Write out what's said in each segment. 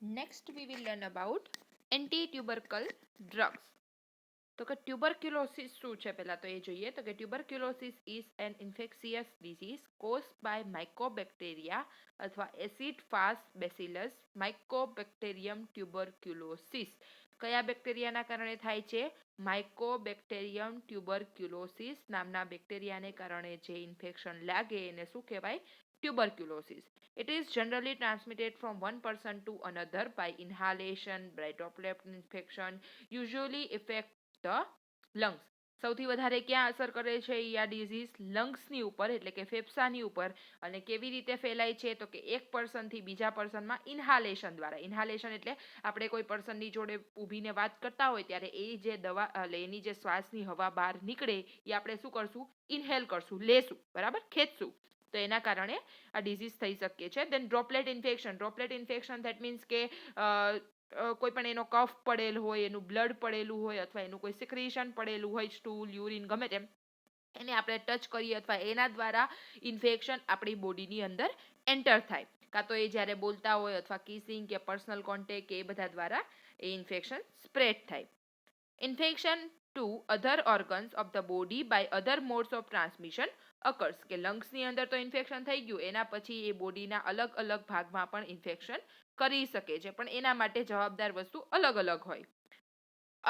Next, we will learn about anti-tubercle drugs. તો કે tuberculosis શું છે પહેલા તો એ જોઈએ તો કે tuberculosis is an infectious disease caused by mycobacteria અથવા acid fast bacillus mycobacterium tuberculosis. કયા બેક્ટેરિયાના કારણે થાય છે? માઇકોબેક્ટેરિયમ ટ્યુબરક્યુલોસિસ નામના બેક્ટેરિયાને કારણે જે ઇન્ફેક્શન લાગે એને શું કહેવાય? Tuberculosis. It is generally transmitted from one person to another by inhalation, by droplet infection, usually affect the lungs. સૌથી વધારે ક્યાં અસર કરે છે આ ડિઝીઝ? લંગ્સની ઉપર એટલે કે ફેફસાની ઉપર. અને કેવી રીતે ફેલાય છે? તો કે એક પર્સનથી બીજા પર્સનમાં ઇન્હાલેશન દ્વારા. ઇન્હાલેશન એટલે આપણે કોઈ પર્સનની જોડે ઊભીને વાત કરતા હોય ત્યારે એ જે દવા એની જે શ્વાસની હવા બહાર નીકળે એ આપણે શું કરશું? ઇન્હેલ કરશું, લેશું, બરાબર, ખેંચશું. તો એના કારણે આ ડિઝીઝ થઈ શકે છે. Then droplet infection. Droplet infection that means કે કોઈ પણ એનો કફ પડેલ હોય, એનું બ્લડ પડેલું હોય અથવા એનું કોઈ સિક્રેશન પડેલું હોય, સ્ટૂલ, યુરિન, ગમે તેમ, એને આપણે ટચ કરીએ અથવા એના દ્વારા ઇન્ફેક્શન આપણી બોડીની અંદર એન્ટર થાય. કાં તો એ જ્યારે બોલતા હોય અથવા કિસિંગ કે પર્સનલ કોન્ટેક્ટ કે એ બધા દ્વારા એ ઇન્ફેક્શન સ્પ્રેડ થાય. Infection to other organs of the body by other modes of transmission occurs. કે લંગ્સની અંદર તો ઇન્ફેક્શન થઈ ગયું, એના પછી એ બોડીના અલગ અલગ ભાગમાં પણ ઇન્ફેક્શન કરી શકે છે, પણ એના માટે જવાબદાર વસ્તુ અલગ અલગ હોય.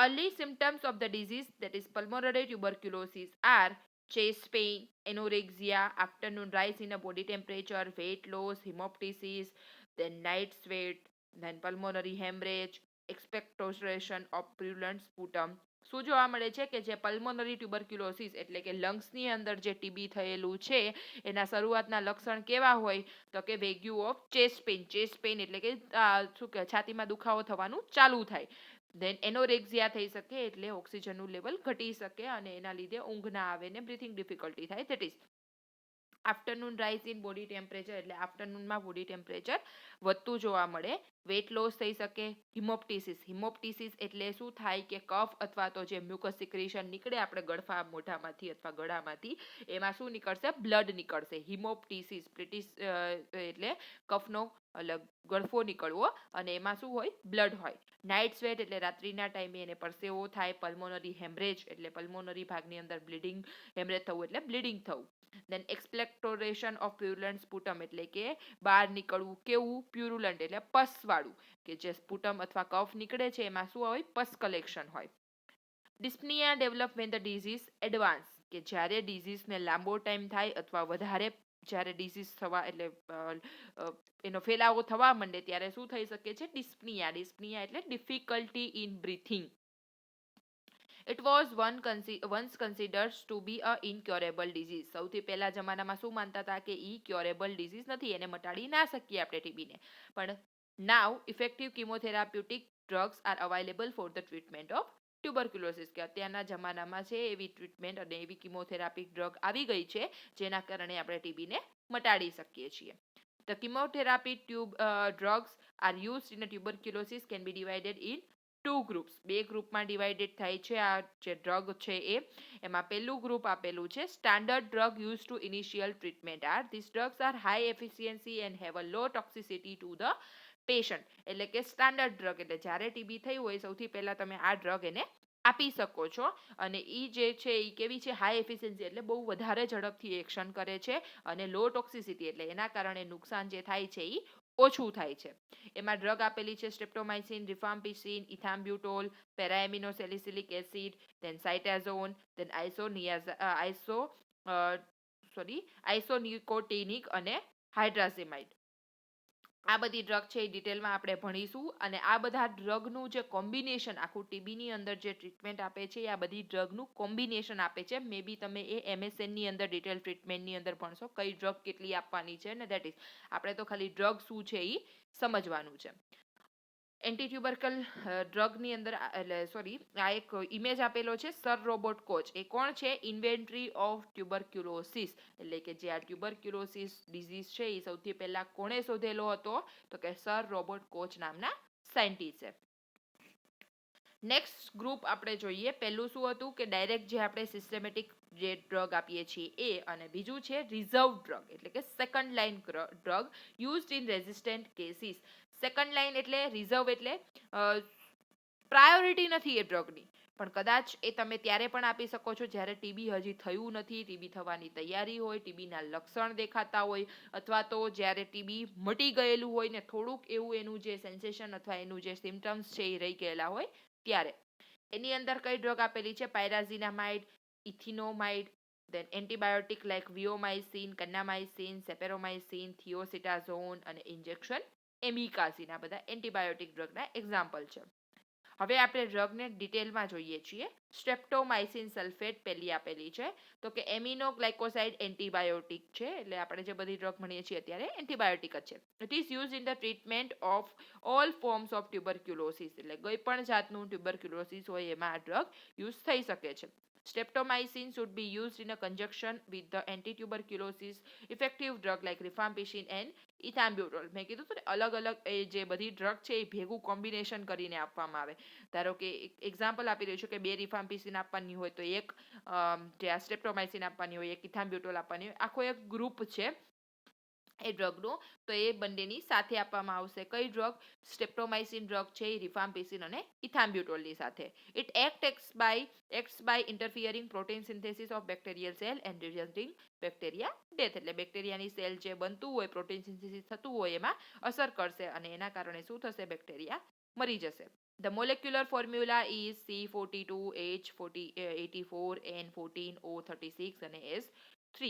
Early symptoms of the disease, that is pulmonary tuberculosis, are chest pain, anorexia, afternoon rise in a body temperature, weight loss, hemoptysis, then night sweat, then pulmonary hemorrhage, expectoration of purulent sputum. શું જોવા મળે છે કે જે pulmonary tuberculosis એટલે કે લંગ્સની અંદર જે ટીબી થયેલું છે એના શરૂઆતના લક્ષણ કેવા હોય? તો કે vague of chest pain. Chest pain એટલે કે શું કે છાતીમાં દુખાવો થવાનું ચાલુ થાય. દેન એનોરેક્ઝિયા થઈ શકે એટલે ઓક્સિજનનું લેવલ ઘટી શકે અને એના લીધે ઊંઘ ના આવે ને બ્રીથિંગ ડિફિકલ્ટી થાય. That is afternoon rise in body temperature એટલે આફ્ટરનૂનમાં બોડી ટેમ્પરેચર વધતું જોવા મળે. વેટ લોસ થઈ શકે. હિમોપ્ટિસિસ. હિમોપ્ટિસિસ એટલે શું થાય કે કફ અથવા તો જે મ્યુકસ સિક્રેશન નીકળે આપણે ગળફા મોઢામાંથી અથવા ગળામાંથી એમાં શું નીકળશે? બ્લડ નીકળશે. હિમોપ્ટિસિસ એટલે કફનો ગળફો નીકળવો અને એમાં શું હોય? બ્લડ હોય. નાઇટ સ્વેટ એટલે રાત્રિના ટાઈમે એને પરસેવો થાય. પલ્મોનરી હેમરેજ એટલે પલ્મોનરી ભાગની અંદર બ્લીડિંગ, હેમરેજ થવું એટલે બ્લીડિંગ થવું. દેન એક્સપ્લેક્ટોરેશન ઓફ પ્યુરુલન્ટ સ્પુટમ એટલે કે બહાર નીકળવું. કેવું? પ્યુરુલન્ટ એટલે પસવાળું. કે જે સ્પુટમ અથવા કફ નીકળે છે એમાં શું હોય? પસ કલેક્શન હોય. Dyspnoea develop when the disease advance. કે જ્યારે ડિઝીઝને લાંબો ટાઈમ થાય અથવા વધારે જ્યારે ડિઝીઝ થવા એટલે એનો ફેલાવો થવા માંડે ત્યારે શું થઈ શકે છે? ડિસ્પનિયા. ડિસ્પનિયા એટલે difficulty in breathing. It was once considered to be a incurable disease. સૌથી પહેલા જમાનામાં શું માનતા હતા? કે ઈ ક્યોરેબલ ડિઝીઝ નથી, એને મટાડી ના શકીએ આપણે ટીબીને. પણ now effective chemotherapeutic drugs are available for the treatment of tuberculosis. કે અત્યારના જમાનામાં છે એવી ટ્રીટમેન્ટ અને એવી કિમોથેરાપી ડ્રગ આવી ગઈ છે જેના કારણે આપણે ટીબીને મટાડી શકીએ છીએ. The chemotherapy drugs are used in a tuberculosis can be divided in two groups. બે ગ્રુપમાં ડિવાઇડેડ થાય છે આ જે ડ્રગ છે એ. એમાં પહેલું ગ્રુપ આપેલું છે standard drug use to initial treatment are. These drugs are high efficiency and have a low toxicity to the patient. એટલે કે સ્ટાન્ડર્ડ ડ્રગ એટલે જ્યારે ટીબી થઈ હોય સૌથી પહેલા તમે આ ડ્રગ એને આપી શકો છો અને એ જે છે એ કેવી છે? હાઈ એફિશિયન્સી એટલે બહુ વધારે ઝડપથી એક્શન કરે છે અને લો ટોક્સિસિટી એટલે એના કારણે નુકસાન જે થાય છે એ ઓછું થાય છે. એમાં ડ્રગ આપેલી છે સ્ટ્રેપ્ટોમાઇસિન, રિફામ્પિસિન, ઇથામ્બ્યુટોલ, પેરાએમિનોસેલિસિલિક એસિડ, દેન સાઇટાઝોન, દેન આઇસોનિકોટિનિક અને હાઇડ્રાઝેમાઇડ. આ બધી ડ્રગ છે એ ડિટેલમાં આપણે ભણીશું અને આ બધા ડ્રગનું જે કોમ્બિનેશન આખું ટીબીની અંદર જે ટ્રીટમેન્ટ આપે છે આ બધી ડ્રગનું કોમ્બિનેશન આપે છે. મે બી તમે એ એમએસએનની અંદર ડિટેલ ટ્રીટમેન્ટની અંદર ભણશો કઈ ડ્રગ કેટલી આપવાની છે ને દેટ ઇઝ. આપણે તો ખાલી ડ્રગ શું છે એ સમજવાનું છે. એન્ટીટ્યુબરકલ ડ્રગની અંદર એટલે સોરી આ એક ઇમેજ આપેલો છે સર રોબર્ટ કોચ. એ કોણ છે? Inventory of tuberculosis. એટલે કે જે આ ટ્યુબરક્યુલોસિસ ડિઝીઝ છે એ સૌથી પહેલા કોણે શોધેલો હતો? તો કે સર રોબર્ટ કોચ નામના સાયન્ટિસ્ટે. નેક્સ્ટ ગ્રુપ આપણે જોઈએ. પહેલું શું હતું? કે ડાયરેક્ટ જે આપણે સિસ્ટમેટિક જે ડ્રગ આપીએ છીએ એ. અને બીજું છે રિઝર્વ ડ્રગ એટલે કે second line drug used in resistant cases. Second line એટલે રિઝર્વ એટલે પ્રાયોરિટી નથી એ ડ્રગની, પણ કદાચ એ તમે ત્યારે પણ આપી શકો છો જ્યારે ટીબી હજી થયું નથી, ટીબી થવાની તૈયારી હોય, ટીબીના લક્ષણ દેખાતા હોય, અથવા તો જ્યારે ટીબી મટી ગયેલું હોય ને થોડુંક એવું એનું જે સેન્સેશન અથવા એનું જે સિમ્ટમ્સ છે એ રહી ગયેલા હોય ત્યારે. એની અંદર કઈ ડ્રગ આપેલી છે? પાયરાઝિનામાઇડ, ઇથિનોમાઇડ, then antibiotic like viomycin, kanamycin, ceparomycin, thiocitazone અને ઇન્જેક્શન એમિકાઝિન, આ બધા એન્ટીબાયોટિક ડ્રગના એક્ઝામ્પલ છે. હવે આપણે ડ્રગને ડિટેલમાં જોઈએ છીએ. સ્ટ્રેપ્ટોમાઇસિન સલ્ફેટ પહેલી આપેલી છે, તો કે એમિનોગ્લાયકોસાઇડ એન્ટીબાયોટિક છે, એટલે આપણે જે બધી ડ્રગ ભણીએ છીએ અત્યારે એન્ટીબાયોટિક જ છે. It is use in the treatment of all forms of tuberculosis, એટલે કોઈ પણ જાતનું ટ્યુબરક્યુલોસિસ હોય એમાં આ ડ્રગ યુઝ થઈ શકે છે. Streptomycin should be used in a conjunction with the anti-tuberculosis effective drug like rifampicin and ethambutol. મેં કીધું હતું ને અલગ અલગ એ જે બધી ડ્રગ છે એ ભેગું કોમ્બિનેશન કરીને આપવામાં આવે. ધારો કે એક્ઝામ્પલ આપી દઉં છું કે 2 રિફામ્પિસિન આપવાની હોય તો એક જે આ સ્ટ્રેપ્ટોમાઇસિન આપવાની હોય, એક ઇથામ્બ્યુટોલ આપવાની હોય, આખો એક ગ્રુપ છે એ ડ્રગનું, તો એ બંનેની સાથે આપવામાં આવશે. કઈ ડ્રગ? સ્ટ્રેપ્ટોમાઇસિન ડ્રગ છે એ રિફામ્પિસિન અને ઇથામ્બ્યુટોલની સાથે. It acts by interfering protein synthesis of bacterial cell and resulting bacteria death, એટલે બેક્ટેરિયાની સેલ જે બનતું હોય, પ્રોટીન સિન્થેસિસ થતું હોય એમાં અસર કરશે અને એના કારણે શું થશે? બેક્ટેરિયા મરી જશે. The molecular formula is C42H84N14O36 અને S3.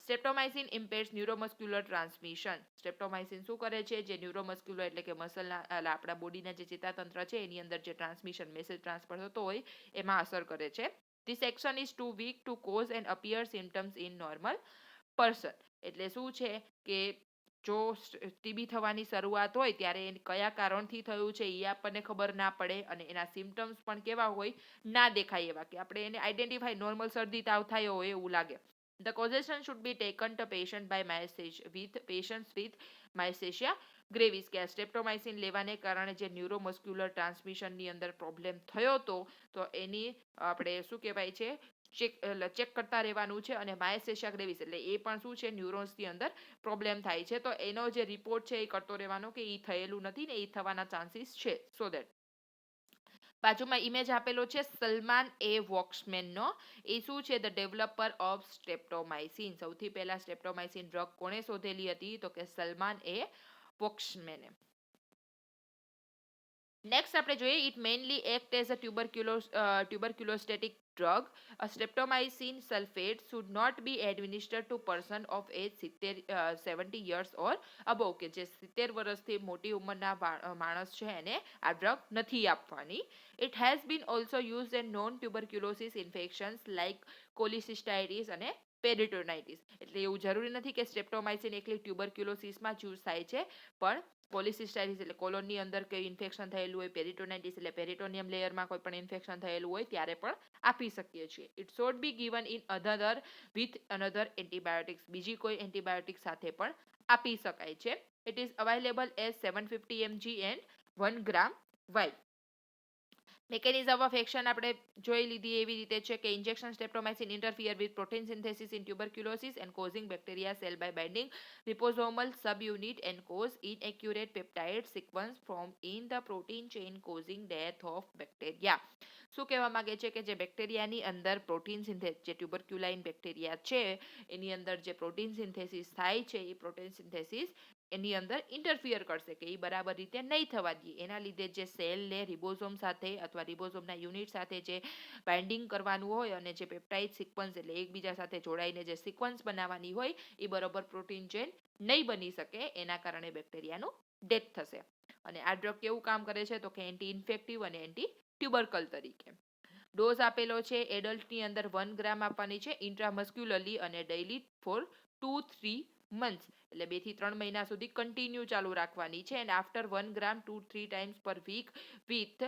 સ્ટ્રેપ્ટોમાઇસિન impairs neuromuscular transmission. સ્ટ્રેપ્ટોમાઇસિન શું કરે છે? જે ન્યુરોમસ્ક્યુલર એટલે કે મસલના આપણા બોડીના જે ચેતાતંત્ર છે એની અંદર જે ટ્રાન્સમિશન મેસેજ ટ્રાન્સફર થતો હોય એમાં અસર કરે છે. This action is too weak to cause and appear symptoms in normal person. એટલે શું છે કે જો ટીબી થવાની શરૂઆત હોય ત્યારે કયા કારણથી થયું છે એ આપણને ખબર ના પડે અને એના સિમ્ટમ્સ પણ કેવા હોય? ના દેખાય એવા, કે આપણે એને આઈડેન્ટિફાઈ, નોર્મલ શરદી તાવ થયો હોય એવું લાગે. The causation should be taken to patient by patients with myasthenia gravis, કે સ્ટ્રેપ્ટોમાઇસિન લેવાને કારણે જે ન્યુરોમસ્ક્યુલર ટ્રાન્સમિશનની અંદર પ્રોબ્લેમ થયો હતો તો એની આપણે શું કહેવાય છે ચેક કરતા રહેવાનું છે. અને માયસ્થેનિયા ગ્રેવિસ એટલે એ પણ શું છે? ન્યુરોન્સની અંદર પ્રોબ્લેમ થાય છે, તો એનો જે રિપોર્ટ છે એ કરતો રહેવાનો કે એ થયેલું નથી ને એ થવાના ચાન્સીસ છે. સો દેટ બાજુમાં ઇમેજ આપેલો છે સલમાન એ વોક્સમેનનો. એ શું છે? The developer of streptomycin. સૌથી પહેલા સ્ટ્રેપ્ટોમાઇસિન ડ્રગ કોણે શોધેલી હતી? તો કે સલમાન એ વોક્સમેને. નેક્સ્ટ આપણે જોઈએ, it mainly act as a tuberculostatic drug. A streptomycin sulfate should not be administered to person of age 70 years or above, કે જે 70 વર્ષથી મોટી ઉંમરના માણસ છે એને આ ડ્રગ નથી આપવાની. It has been also used in non-tuberculosis infections like cholecystitis અને પેરિટોનાઇટિસ. એટલે એવું જરૂરી નથી કે સ્ટ્રેપ્ટોમાઇસિન એકલી ટ્યુબરક્યુલોસિસમાં જ યુઝ થાય છે, પણ પોલિસિસ્ટાઇટિસ એટલે કોલોનની અંદર કઈ ઇન્ફેક્શન થયેલું હોય, પેરિટોનાઇટિસ એટલે પેરિટોનિયમ લેયરમાં કોઈ પણ ઇન્ફેક્શન થયેલું હોય ત્યારે પણ આપી શકીએ છીએ. It should be given in other with another antibiotics. બીજી કોઈ એન્ટીબાયોટિક સાથે પણ આપી શકાય છે. It is available as 750 mg and 1 gram vial. Mechanism of action આપણે જોઈ લીધી એવી રીતે છે કે injection streptomycin interfere with protein synthesis in tuberculosis and causing bacteria cell by binding ribosomal subunit and cause inaccurate peptide sequence from in the protein chain causing death of bacteria. શું કહેવા માંગે છે કે જે બેક્ટેરિયાની અંદર પ્રોટીન સિન્થેસિસ, જે ટ્યુબરક્યુલાઇન bacteria છે એની અંદર જે પ્રોટીન સિન્થેસિસ થાય છે એ પ્રોટીન સિન્થેસિસ એની અંદર ઇન્ટરફિયર કરશે, કે એ બરાબર રીતે નહીં થવા દે. એના લીધે જે સેલને રિબોઝોમ સાથે અથવા રિબોઝોમના યુનિટ સાથે જે બાઇન્ડિંગ કરવાનું હોય અને જે પેપ્ટાઇડ સિક્વન્સ એટલે એકબીજા સાથે જોડાઈને જે સિક્વન્સ બનાવવાની હોય એ બરોબર પ્રોટીન ચેન નહીં બની શકે, એના કારણે બેક્ટેરિયાનું ડેથ થશે. અને આ ડ્રગ કેવું કામ કરે છે? તો કે એન્ટી ઇન્ફેક્ટિવ અને એન્ટી ટ્યુબરકલ તરીકે. ડોઝ આપેલો છે એડલ્ટની અંદર 1 ગ્રામ આપવાની છે ઇન્ટ્રામસ્ક્યુલરલી અને ડેઇલી ફોર 2-3 months, એટલે 2 થી 3 મહિના સુધી કન્ટિન્યુ ચાલુ રાખવાની છે. And after 1 gram 2-3 times per week with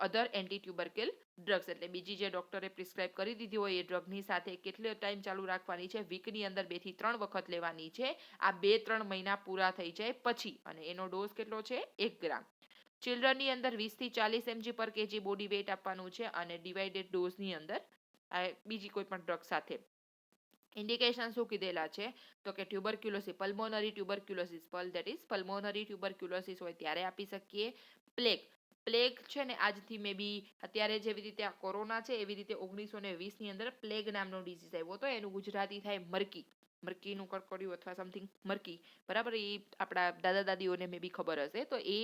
other anti tubercle drugs, એટલે બીજી જે ડોક્ટરે પ્રિસ્ક્રાઇબ કરી દીધી હોય એ ડ્રગની સાથે કેટલો ટાઈમ ચાલુ રાખવાની છે? વીકની અંદર 2 થી 3 વખત લેવાની છે. આ 2-3 મહિના પૂરા થઈ જાય પછી. અને એનો ડોઝ કેટલો છે? 1 ગ્રામ. ચિલ્ડ્રનની અંદર 20 થી 40 mg પર કેજી બોડી વેઇટ આપવાનું છે અને ડિવાઇડેડ ડોઝની અંદર બીજી કોઈ પણ ડ્રગ સાથે ઇન્ડિકેશન શું કીધેલા છે તો કે tuberculosis, pulmonary tuberculosis, that is pulmonary tuberculosis હોય ત્યારે આપી શકીએ. પ્લેગ છે ને આજથી મે બી અત્યારે જેવી રીતે આ કોરોના છે એવી રીતે 1920 ની અંદર પ્લેગ નામનો ડિઝીઝ આવ્યો હતો. એનું ગુજરાતી થાય મરકીનું કરકડિયું અથવા સમથિંગ મરકી, બરાબર. એ આપણા દાદા દાદીઓને મે બી ખબર હશે. તો એ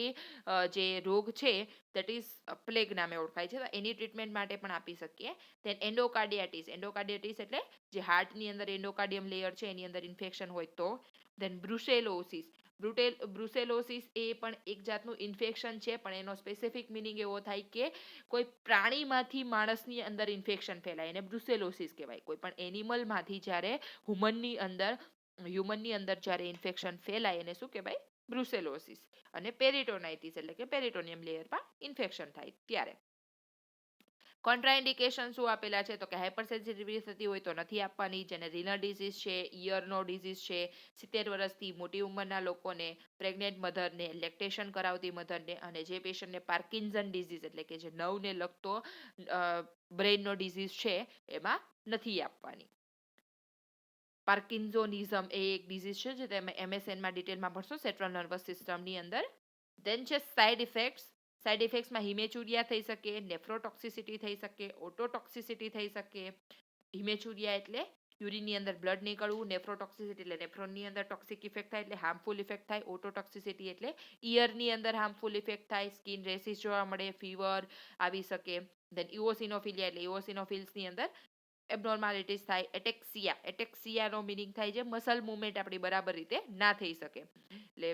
જે રોગ છે દેટ ઇઝ પ્લેગ નામે ઓળખાય છે. તો એની ટ્રીટમેન્ટ માટે પણ આપી શકીએ. દેન એન્ડોકાર્ડિયાટિસ એટલે જે હાર્ટની અંદર એન્ડોકાર્ડિયમ લેયર છે એની અંદર ઇન્ફેક્શન હોય તો. દેન બ્રુસેલોસિસ એ પણ એક જાતનું ઇન્ફેક્શન છે, પણ એનો સ્પેસિફિક મિનિંગ એવો થાય કે કોઈ પ્રાણીમાંથી માણસની અંદર ઇન્ફેક્શન ફેલાય એને બ્રુસેલોસિસ કહેવાય. કોઈ પણ એનિમલમાંથી જ્યારે હ્યુમનની અંદર જ્યારે ઇન્ફેક્શન ફેલાય એને શું કહેવાય? બ્રુસેલોસિસ. અને પેરિટોનાઇટિસ એટલે કે પેરિટોનિયમ લેયરમાં ઇન્ફેક્શન થાય ત્યારે. કોન્ટ્રાઇન્ડિકેશન શું આપેલા છે તો કે હાઇપરસેન્સિટિવિટી થતી હોય તો નથી આપવાની. જેને રીનલ ડિઝીઝ છે, ઇયરનો ડિઝીઝ છે, 70 વર્ષથી મોટી ઉંમરના લોકોને, પ્રેગ્નેન્ટ મધરને, લેક્ટેશન કરાવતી મધરને, અને જે પેશન્ટને પાર્કિન્સન ડિઝીઝ એટલે કે જે નવને લગતો બ્રેઇનનો ડિઝીઝ છે એમાં નથી આપવાની. પાર્કિન્સોનિઝમ એ એક ડિઝીઝ છે જે તમે MSNમાં ડિટેલમાં ભણશો સેન્ટ્રલ નર્વસ સિસ્ટમની અંદર. દેન છે સાઇડ ઇફેક્ટ્સમાં હિમેચુરિયા થઈ શકે, નેફ્રોટોક્સિસિટી થઈ શકે, ઓટોટોક્સિસિટી થઈ શકે. હિમેચુરિયા એટલે યુરિનની અંદર બ્લડ નીકળવું, નેફ્રોટોક્સિસિટી એટલે નેફ્રોનની અંદર ટોક્સિક ઇફેક્ટ થાય એટલે હાર્મફુલ ઇફેક્ટ થાય, ઓટોટોક્સિસિટી એટલે ઇયરની અંદર હાર્મફુલ ઇફેક્ટ થાય, સ્કિન રેસિસ જોવા મળે, ફીવર આવી શકે. દેન ઇઓસિનોફિલિયા એટલે ઇઓસિનોફિલ્સની અંદર એબનોર્માલિટીઝ થાય. એટેક્સિયાનો મિનિંગ થાય છે મસલ મુવમેન્ટ આપણી બરાબર રીતે ના થઈ શકે, એટલે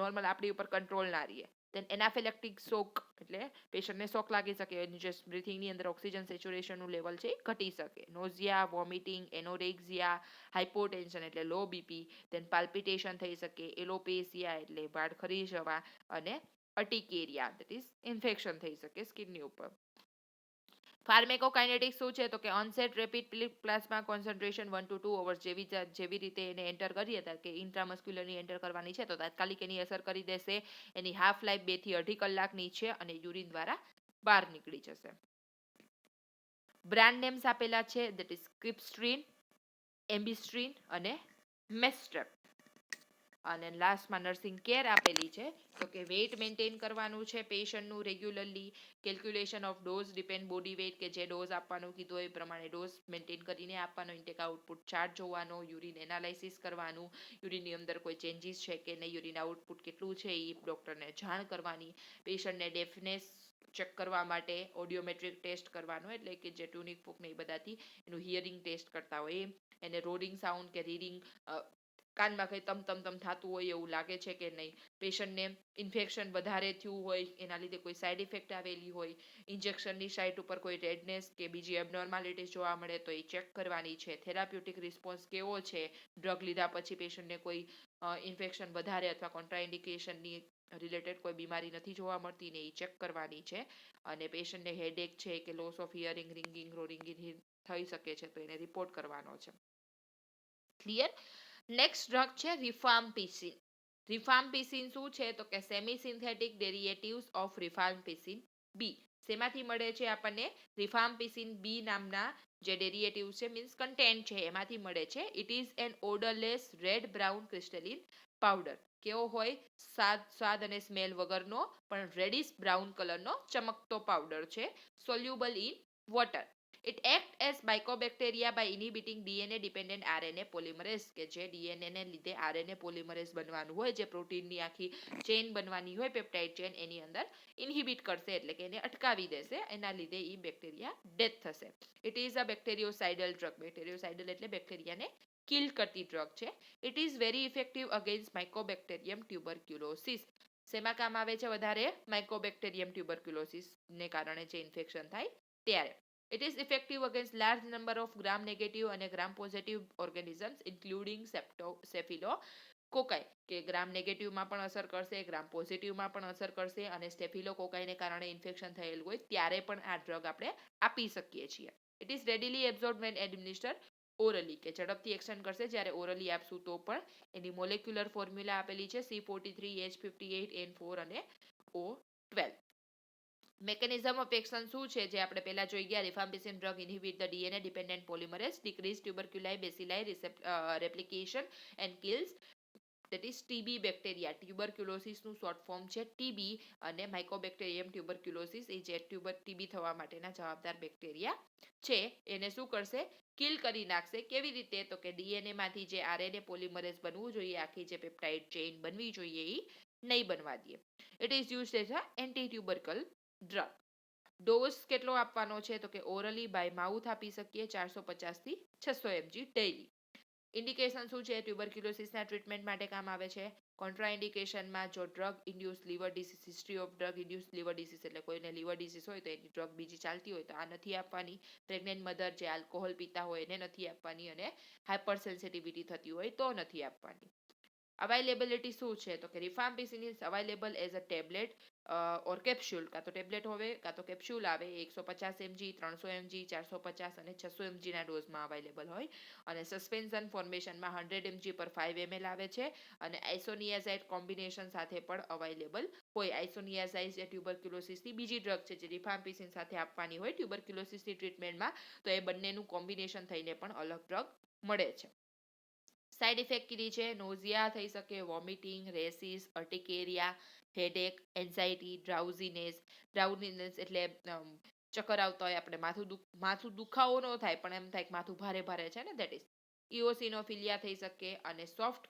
નોર્મલ આપણી ઉપર કંટ્રોલ ના રહીએ. દેન એનાફિલેક્ટિક શોક એટલે પેશન્ટને શોક લાગી શકે, એની જે બ્રીથિંગની અંદર ઓક્સિજન સેચ્યુરેશનનું લેવલ છે એ ઘટી શકે. નોઝિયા, વોમિટિંગ, એનોરેક્સિયા, હાઇપોટેન્શન એટલે લો બીપી, દેન પાલ્પિટેશન થઈ શકે, એલોપેસિયા એટલે વાળ ખરી જવા, અને અર્ટિકેરિયા દેટ ઇઝ ઇન્ફેક્શન થઈ શકે સ્કિનની ઉપર. ફાર્મેકોકાઇનેટિક્સ શું છે તો કે onset rapid plasma concentration 1 to 2 hours જેવી રીતે એને એન્ટર કરીએ ત્યારે કે ઇન્ટ્રામસ્ક્યુલરની એન્ટર કરવાની છે તો તાત્કાલિક એની અસર કરી દેશે. એની હાફ લાઈફ 2 થી 2.5 કલાકની છે અને યુરિન દ્વારા બહાર નીકળી જશે. બ્રાન્ડ નેમ્સ આપેલા છે દેટ ઇઝ ક્રિપ્સ્ટ્રીન, એમ્બિસ્ટ્રીન અને મેસ્ટ્રેપ. અને લાસ્ટમાં નર્સિંગ કેર આપેલી છે તો કે વેઇટ મેન્ટેન કરવાનું છે પેશન્ટનું regularly, calculation of dose depend body weight કે જે ડોઝ આપવાનું કીધું હોય એ પ્રમાણે ડોઝ મેન્ટેન કરીને આપવાનો, ઇન્ટેક આઉટપુટ ચાર્ટ જોવાનો, યુરિન એનાલાઇસિસ કરવાનું, યુરિનની અંદર કોઈ ચેન્જીસ છે કે નહીં, યુરિન આઉટપુટ કેટલું છે એ ડૉક્ટરને જાણ કરવાની, પેશન્ટને ડેફનેસ ચેક કરવા માટે ઓડિયોમેટ્રિક ટેસ્ટ કરવાનો એટલે કે જે ટ્યુનિક ફૂક ને એ બધાથી એનું હિયરિંગ ટેસ્ટ કરતા હોય એને રોરિંગ સાઉન્ડ કે રીડિંગ કાનમાં કંઈ તમ થતું હોય એવું લાગે છે કે નહીં, પેશન્ટને ઇન્ફેક્શન વધારે થયું હોય એના લીધે કોઈ સાઇડ ઇફેક્ટ આવેલી હોય, ઇન્જેક્શનની સાઇટ ઉપર કોઈ રેડનેસ કે બીજી એબનોર્માલિટીઝ જોવા મળે તો એ ચેક કરવાની છે. થેરાપ્યુટિક રિસ્પોન્સ કેવો છે, ડ્રગ લીધા પછી પેશન્ટને કોઈ ઇન્ફેક્શન વધારે અથવા કોન્ટ્રાઇન્ડિકેશનની રિલેટેડ કોઈ બીમારી નથી જોવા મળતી ને એ ચેક કરવાની છે. અને પેશન્ટને હેડેક છે કે લોસ ઓફ હિયરિંગ, રિંગિંગ, રોરિંગિંગ થઈ શકે છે તો એને રિપોર્ટ કરવાનો છે. ક્લિયર? નેક્સ્ટ ડ્રગ છે રિફામ્પિસિન. રિફામ્પિસિન શું છે તો કે સેમી સિન્થેટિક ડેરિવેટિવ્સ ઓફ રિફામ્પિસિન બી. શેમાંથી મળે છે આપણને? રિફામ્પિસિન બી નામના જે ડેરિવેટિવ છે મીન્સ કન્ટેન્ટ છે એમાંથી મળે છે. It is an odourless red brown crystalline powder. કેવો હોય? સ્વાદ અને સ્મેલ વગરનો પણ રેડિશ બ્રાઉન કલરનો ચમકતો પાવડર છે. Soluble in water. It act as mycobacteria by inhibiting DNA dependent RNA polymerase કે જે ડીએનએ ને લીધે આરએનએ પોલિમરેઝ બનવાનું હોય, જે પ્રોટીનની આખી ચેઇન બનવાની હોય પેપ્ટાઇડ ચેઇન એની અંદર ઇન્હિબિટ કરશે એટલે કે એને અટકાવી દેશે, એના લીધે એ બેક્ટેરિયા ડેથ થશે. It is a bactericidal drug. Bactericidal એટલે બેક્ટેરિયાને કિલ કરતી ડ્રગ છે. It is very effective against mycobacterium tuberculosis. શેમાં કામ આવે છે વધારે? માઇકોબેક્ટેરિયમ ટ્યુબરક્યુલોસિસ ને કારણે જે ઇન્ફેક્શન થાય ત્યારે. It is effective against large number of gram-negative and gram-positive organisms, including Staphylococcus. કે ગ્રામ નેગેટિવમાં પણ અસર કરશે, ગ્રામ પોઝિટિવમાં પણ અસર કરશે, અને સ્ટેફિલોકોકાઈને કારણે ઇન્ફેક્શન થયેલું હોય ત્યારે પણ આ ડ્રગ આપણે આપી શકીએ છીએ. It is readily absorb when administered orally, કે ઝડપથી એક્શન કરશે જ્યારે ઓરલી આપશું તો પણ. એની મોલેક્યુલર ફોર્મ્યુલા આપેલી છે C43H58N4 અને O12. મેકેનિઝમ ઓફ એક્શન શું છે જે આપણે પહેલા જોઈ ગયા, rifampicin drug inhibit the DNA dependent polymerase, decrease tuberculi bacilli replication and kills that is TB bacteria. ટ્યુબરક્યુલોસિસનું શોર્ટ ફોર્મ છે TB, અને માઇકોબેક્ટેરિયમ ટ્યુબરક્યુલોસિસ એ જે TB થવા માટેના જવાબદાર બેક્ટેરિયા છે એને શું કરશે, કિલ કરી નાખશે. કેવી રીતે, તો કે ડીએનએ માંથી જે આરએનએ પોલિમરેઝ બનવું જોઈએ, આખી જે પેપ્ટાઇડ ચેઇન બનવી જોઈએ એ નહીં બનવા દે. It is used as a anti tubercle drug. Dose કેટલો આપવાનો છે, તો કે ઓરલી બાય માઉથ આપી શકીએ 450 થી 600 mg ડેઈલી. ઇન્ડિકેશન શું છે, ટ્યુબરક્યુલોસિસના ટ્રીટમેન્ટ માટે કામ આવે છે. કોન્ટ્રાઇન્ડિકેશનમાં જો drug induce liver disease, history of drug induce liver disease, એટલે કોઈને લીવર ડિસીઝ હોય તો એની ડ્રગ બીજી ચાલતી હોય તો આ નથી આપવાની. પ્રેગ્નેન્ટ મધર જે આલ્કોહોલ પીતા હોય એને નથી આપવાની, અને હાઇપર સેન્સિટિવિટી થતી હોય તો નથી આપવાની. અવાઇલેબિલિટી શું છે, તો કે rifampicin is available as a tablet or capsule. કાં તો ટેબ્લેટ હોય કાં તો કેપ્સ્યુલ આવે. 150 mg, 300 mg, 450 અને 600 mg ના ડોઝમાં અવાઇલેબલ હોય. અને સસ્પેન્શન ફોર્મેશનમાં 100 mg પર 5 ml આવે છે, અને આઇસોનિયાઝાઇડ કોમ્બિનેશન સાથે પણ અવાઇલેબલ હોય. આઇસોનિયાઝાઇડ એ ટ્યુબરક્યુલોસિસની બીજી ડ્રગ છે જે રિફામ્પિસિન સાથે આપવાની હોય ટ્યુબરક્યુલોસિસની ટ્રીટમેન્ટમાં, તો એ બંનેનું કોમ્બિનેશન થઈને પણ અલગ ડ્રગ મળે છે. સાઇડ ઇફેક્ટ કીધી છે, નોઝિયા થઈ શકે, વોમિટિંગ, રેસિસ, અર્ટિકેરિયા, હેડેક, એન્ઝાઇટી, ડ્રાઉઝીનેસ એટલે ચક્કર આવતા હોય, આપણે માથું દુખાવો ન થાય પણ એમ થાય કે માથું ભારે ભારે છે ને, દેટ ઇઝ ઇઓસિનોફિલિયા થઈ શકે. અને સોફ્ટ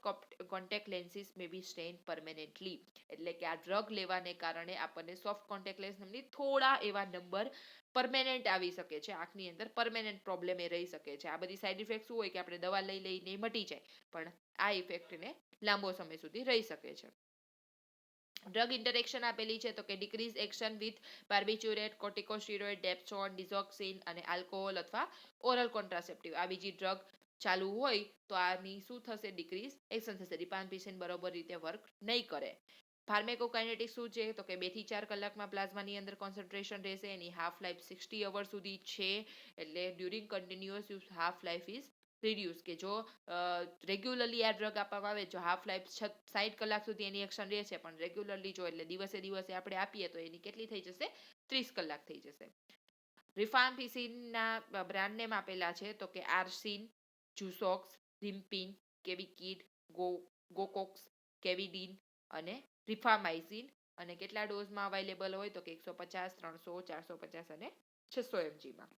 કોન્ટેક્ટ લેન્સીસ મે બી સ્ટેઇન પરમેનન્ટલી, એટલે કે આ ડ્રગ લેવાને કારણે આપણને સોફ્ટ કોન્ટેક્ટ લેન્સની થોડા એવા નંબર પરમેનન્ટ આવી શકે છે, આંખની અંદર પરમેનન્ટ પ્રોબ્લેમ એ રહી શકે છે. આ બધી સાઇડ ઇફેક્ટ શું હોય કે આપણે દવા લઈ લઈને મટી જાય, પણ આ ઇફેક્ટને લાંબો સમય સુધી રહી શકે છે. ડ્રગ ઇન્ટરેક્શન આપેલી છે, તો કે ડિક્રીઝ એક્શન વિથ બાર્બિચુરેટ, કોર્ટિકોસ્ટીરોઇડ, ડેપ્સોન, ડિઝોક્સિન અને આલ્કોહોલ અથવા ઓરલ કોન્ટ્રાસેપ્ટિવ. આ બીજી ડ્રગ ચાલુ હોય તો આની શું થશે, ડિક્રીઝ એક્શન થશે. રિફામ્પિસિન બરોબર રીતે વર્ક નહીં કરે. ફાર્મેકોકાઇનેટિક્સ શું છે, તો કે 2 થી 4 કલાકમાં પ્લાઝમાની અંદર કોન્સન્ટ્રેશન રહેશે. એની હાફ લાઈફ 60 અવર સુધી છે, એટલે during continuous use half life is reduce. કે જો રેગ્યુલરલી આ ડ્રગ આપવામાં આવે, જો હાફ લાઈફ 60 કલાક સુધી એની એક્શન રહે છે, પણ રેગ્યુલરલી જો એટલે દિવસે દિવસે આપણે આપીએ તો એની કેટલી થઈ જશે, 30 કલાક થઈ જશે. રિફામ્પિસિનના બ્રાન્ડ નેમ આપેલા છે, તો કે આર્સિન, જુસોક્સ, રિમ્પિન, કેવિકિડ, ગોકોક્સ, કેવિડીન અને રિફામાઇસિન. અને કેટલા ડોઝમાં અવેલેબલ હોય, તો કે 150, 300, 450 અને 600 mgમાં.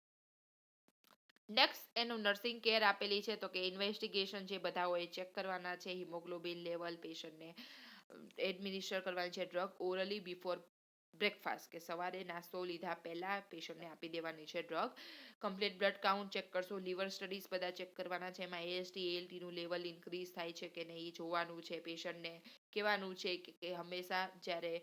નેક્સ્ટ એનું નર્સિંગ કેર આપેલી છે, તો કે ઇન્વેસ્ટિગેશન જે બધા હોય ચેક કરવાના છે. હિમોગ્લોબિન લેવલ પેશન્ટને એડમિનિસ્ટર કરવાની છે ડ્રગ ઓરલી બિફોર બ્રેકફાસ્ટ, કે સવારે નાસ્તો લીધા પહેલા પેશન્ટને આપી દેવાની છે drug. Complete blood count check કરશો. લીવર સ્ટડીઝ બધા ચેક કરવાના છે. એમાં એએસટી એએલટી નું લેવલ ઇન્ક્રીઝ થાય છે કે નહીં જોવાનું છે. પેશન્ટને કહેવાનું છે કે હંમેશા જ્યારે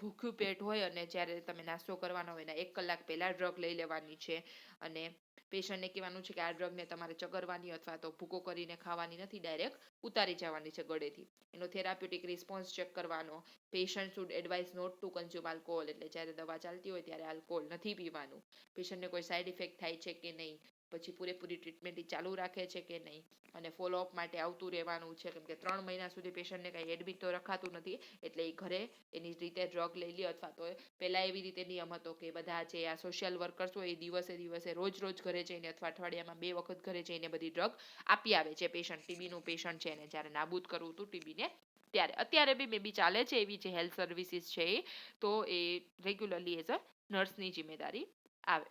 ભૂખ્યું પેટ હોય અને જ્યારે તમે નાસ્તો કરવાનો હોય એના 1 કલાક પહેલા ડ્રગ લઈ લેવાની છે. અને પેશન્ટને કહેવાનું છે કે આ ડ્રગને તમારે ચગરવાની અથવા તો ભૂકો કરીને ખાવાની નથી, ડાયરેક્ટ ઉતારી જવાની છે ગળેથી. એનો થેરાપ્યુટિક રિસ્પોન્સ ચેક કરવાનો. Patient should advise not to consume alcohol, એટલે જ્યારે દવા ચાલતી હોય ત્યારે આલ્કોહોલ નથી પીવાનું. પેશન્ટને કોઈ સાઇડ ઇફેક્ટ થાય છે કે નહીં, પછી પૂરેપૂરી ટ્રીટમેન્ટ ચાલુ રાખે છે કે નહીં, અને ફોલોઅપ માટે આવતું રહેવાનું છે. કેમ કે 3 મહિના સુધી પેશન્ટને કંઈ એડમિટ તો રખાતું નથી, એટલે એ ઘરે એની રીતે ડ્રગ લઈ લે. અથવા તો પહેલાં એવી રીતે નિયમ હતો કે બધા જે આ સોશિયલ વર્કર્સ હોય એ દિવસે રોજ ઘરે જઈને અથવા અઠવાડિયામાં 2 વખત ઘરે જઈને બધી ડ્રગ આપી આવે છે. પેશન્ટ ટીબીનું પેશન્ટ છે એને જ્યારે નાબૂદ કરવું હતું ટીબીને ત્યારે. અત્યારે બી મે બી ચાલે છે એવી જે હેલ્થ સર્વિસીસ છે એ, તો એ રેગ્યુલરલી એઝ અ નર્સની જિમ્મેદારી આવે.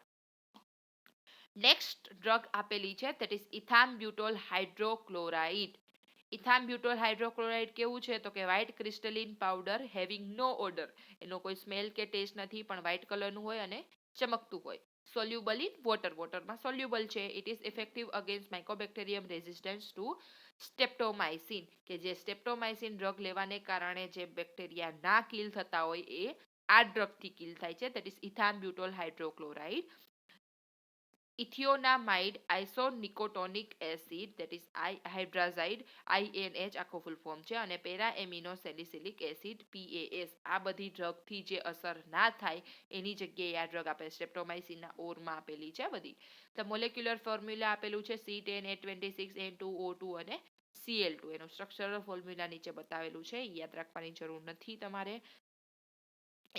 નેક્સ્ટ ડ્રગ આપેલી છે, that is ethambutol hydrochloride. ઇથામ્બ્યુટોલ hydrochloride કેવું છે, તો કે વ્હાઇટ ક્રિસ્ટલિન પાવડર હેવિંગ નો ઓડર. એનો કોઈ સ્મેલ કે ટેસ્ટ નથી, પણ વ્હાઇટ કલરનું હોય અને ચમકતું હોય. સોલ્યુબલ ઇન વોટરમાં સોલ્યુબલ છે. It is effective against mycobacterium resistance to streptomycin, કે જે સ્ટેપ્ટોમાઇસિન ડ્રગ લેવાને કારણે જે બેક્ટેરિયા ના કિલ થતા હોય એ આ ડ્રગથી કિલ થાય છે. That is ethambutol hydrochloride. Ethionamide isonicotinic acid, that is hydrazide, INH આખો ફૂલ ફોર્મ છે, અને para amino salicylic acid PAS. આ બધી ડ્રગથી જે અસર ના થાય એની જગ્યાએ આ ડ્રગ આપણે સ્ટ્રેપ્ટોમાઇસિનના ઓરમાં આપેલી છે બધી. તો મોલેક્યુલર ફોર્મ્યુલા આપેલું છે C10A26N2O2 અને Cl2. એનું સ્ટ્રક્ચરલ ફોર્મ્યુલા નીચે બતાવેલું છે, યાદ રાખવાની જરૂર નથી તમારે.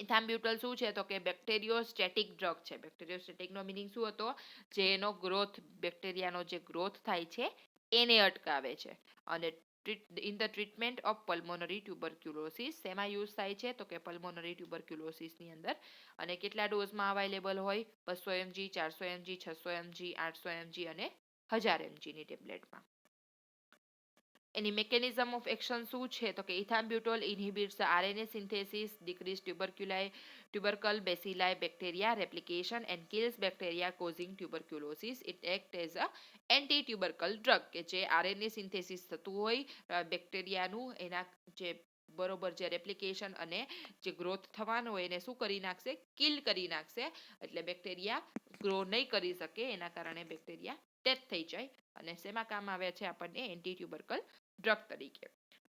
ઇથામ્બ્યુટોલ શું છે તો કે બેક્ટેરિયોસ્ટેટિક ડ્રગ છે. બેક્ટેરિયોસ્ટેટિકનો મિનિંગ શું હતો? જે એનો ગ્રોથ, બેક્ટેરિયાનો જે ગ્રોથ થાય છે એને અટકાવે છે. અને in the treatment of pulmonary tuberculosis શેમાં યુઝ થાય છે તો કે પલ્મોનરી ટ્યુબરક્યુલોસિસની અંદર. અને કેટલા ડોઝમાં અવાઇલેબલ હોય? 200 mg, 400 mg, 600 mg, 800 mg અને 1000 mg ની ટેબ્લેટમાં. એની મેકેનિઝમ ઓફ એક્શન શું છે તો કે ethambutol inhibits the RNA synthesis, decrease tubercle bacilli bacteria replication and kills bacteria causing tuberculosis. It act as a anti tubercle drug, કે જે આરએનએ સિન્થેસિસ થતું હોય બેક્ટેરિયાનું, એના જે બરોબર જે રેપ્લિકેશન અને જે ગ્રોથ થવાનો હોય એને શું કરી નાખશે? કિલ કરી નાખશે. એટલે બેક્ટેરિયા ગ્રો નહીં કરી શકે, એના કારણે બેક્ટેરિયા ડેથ થઈ જાય. અને શેમાં કામ આવે છે આપણને? એન્ટી ટ્યુબરકલ ડ્રગ તરીકે.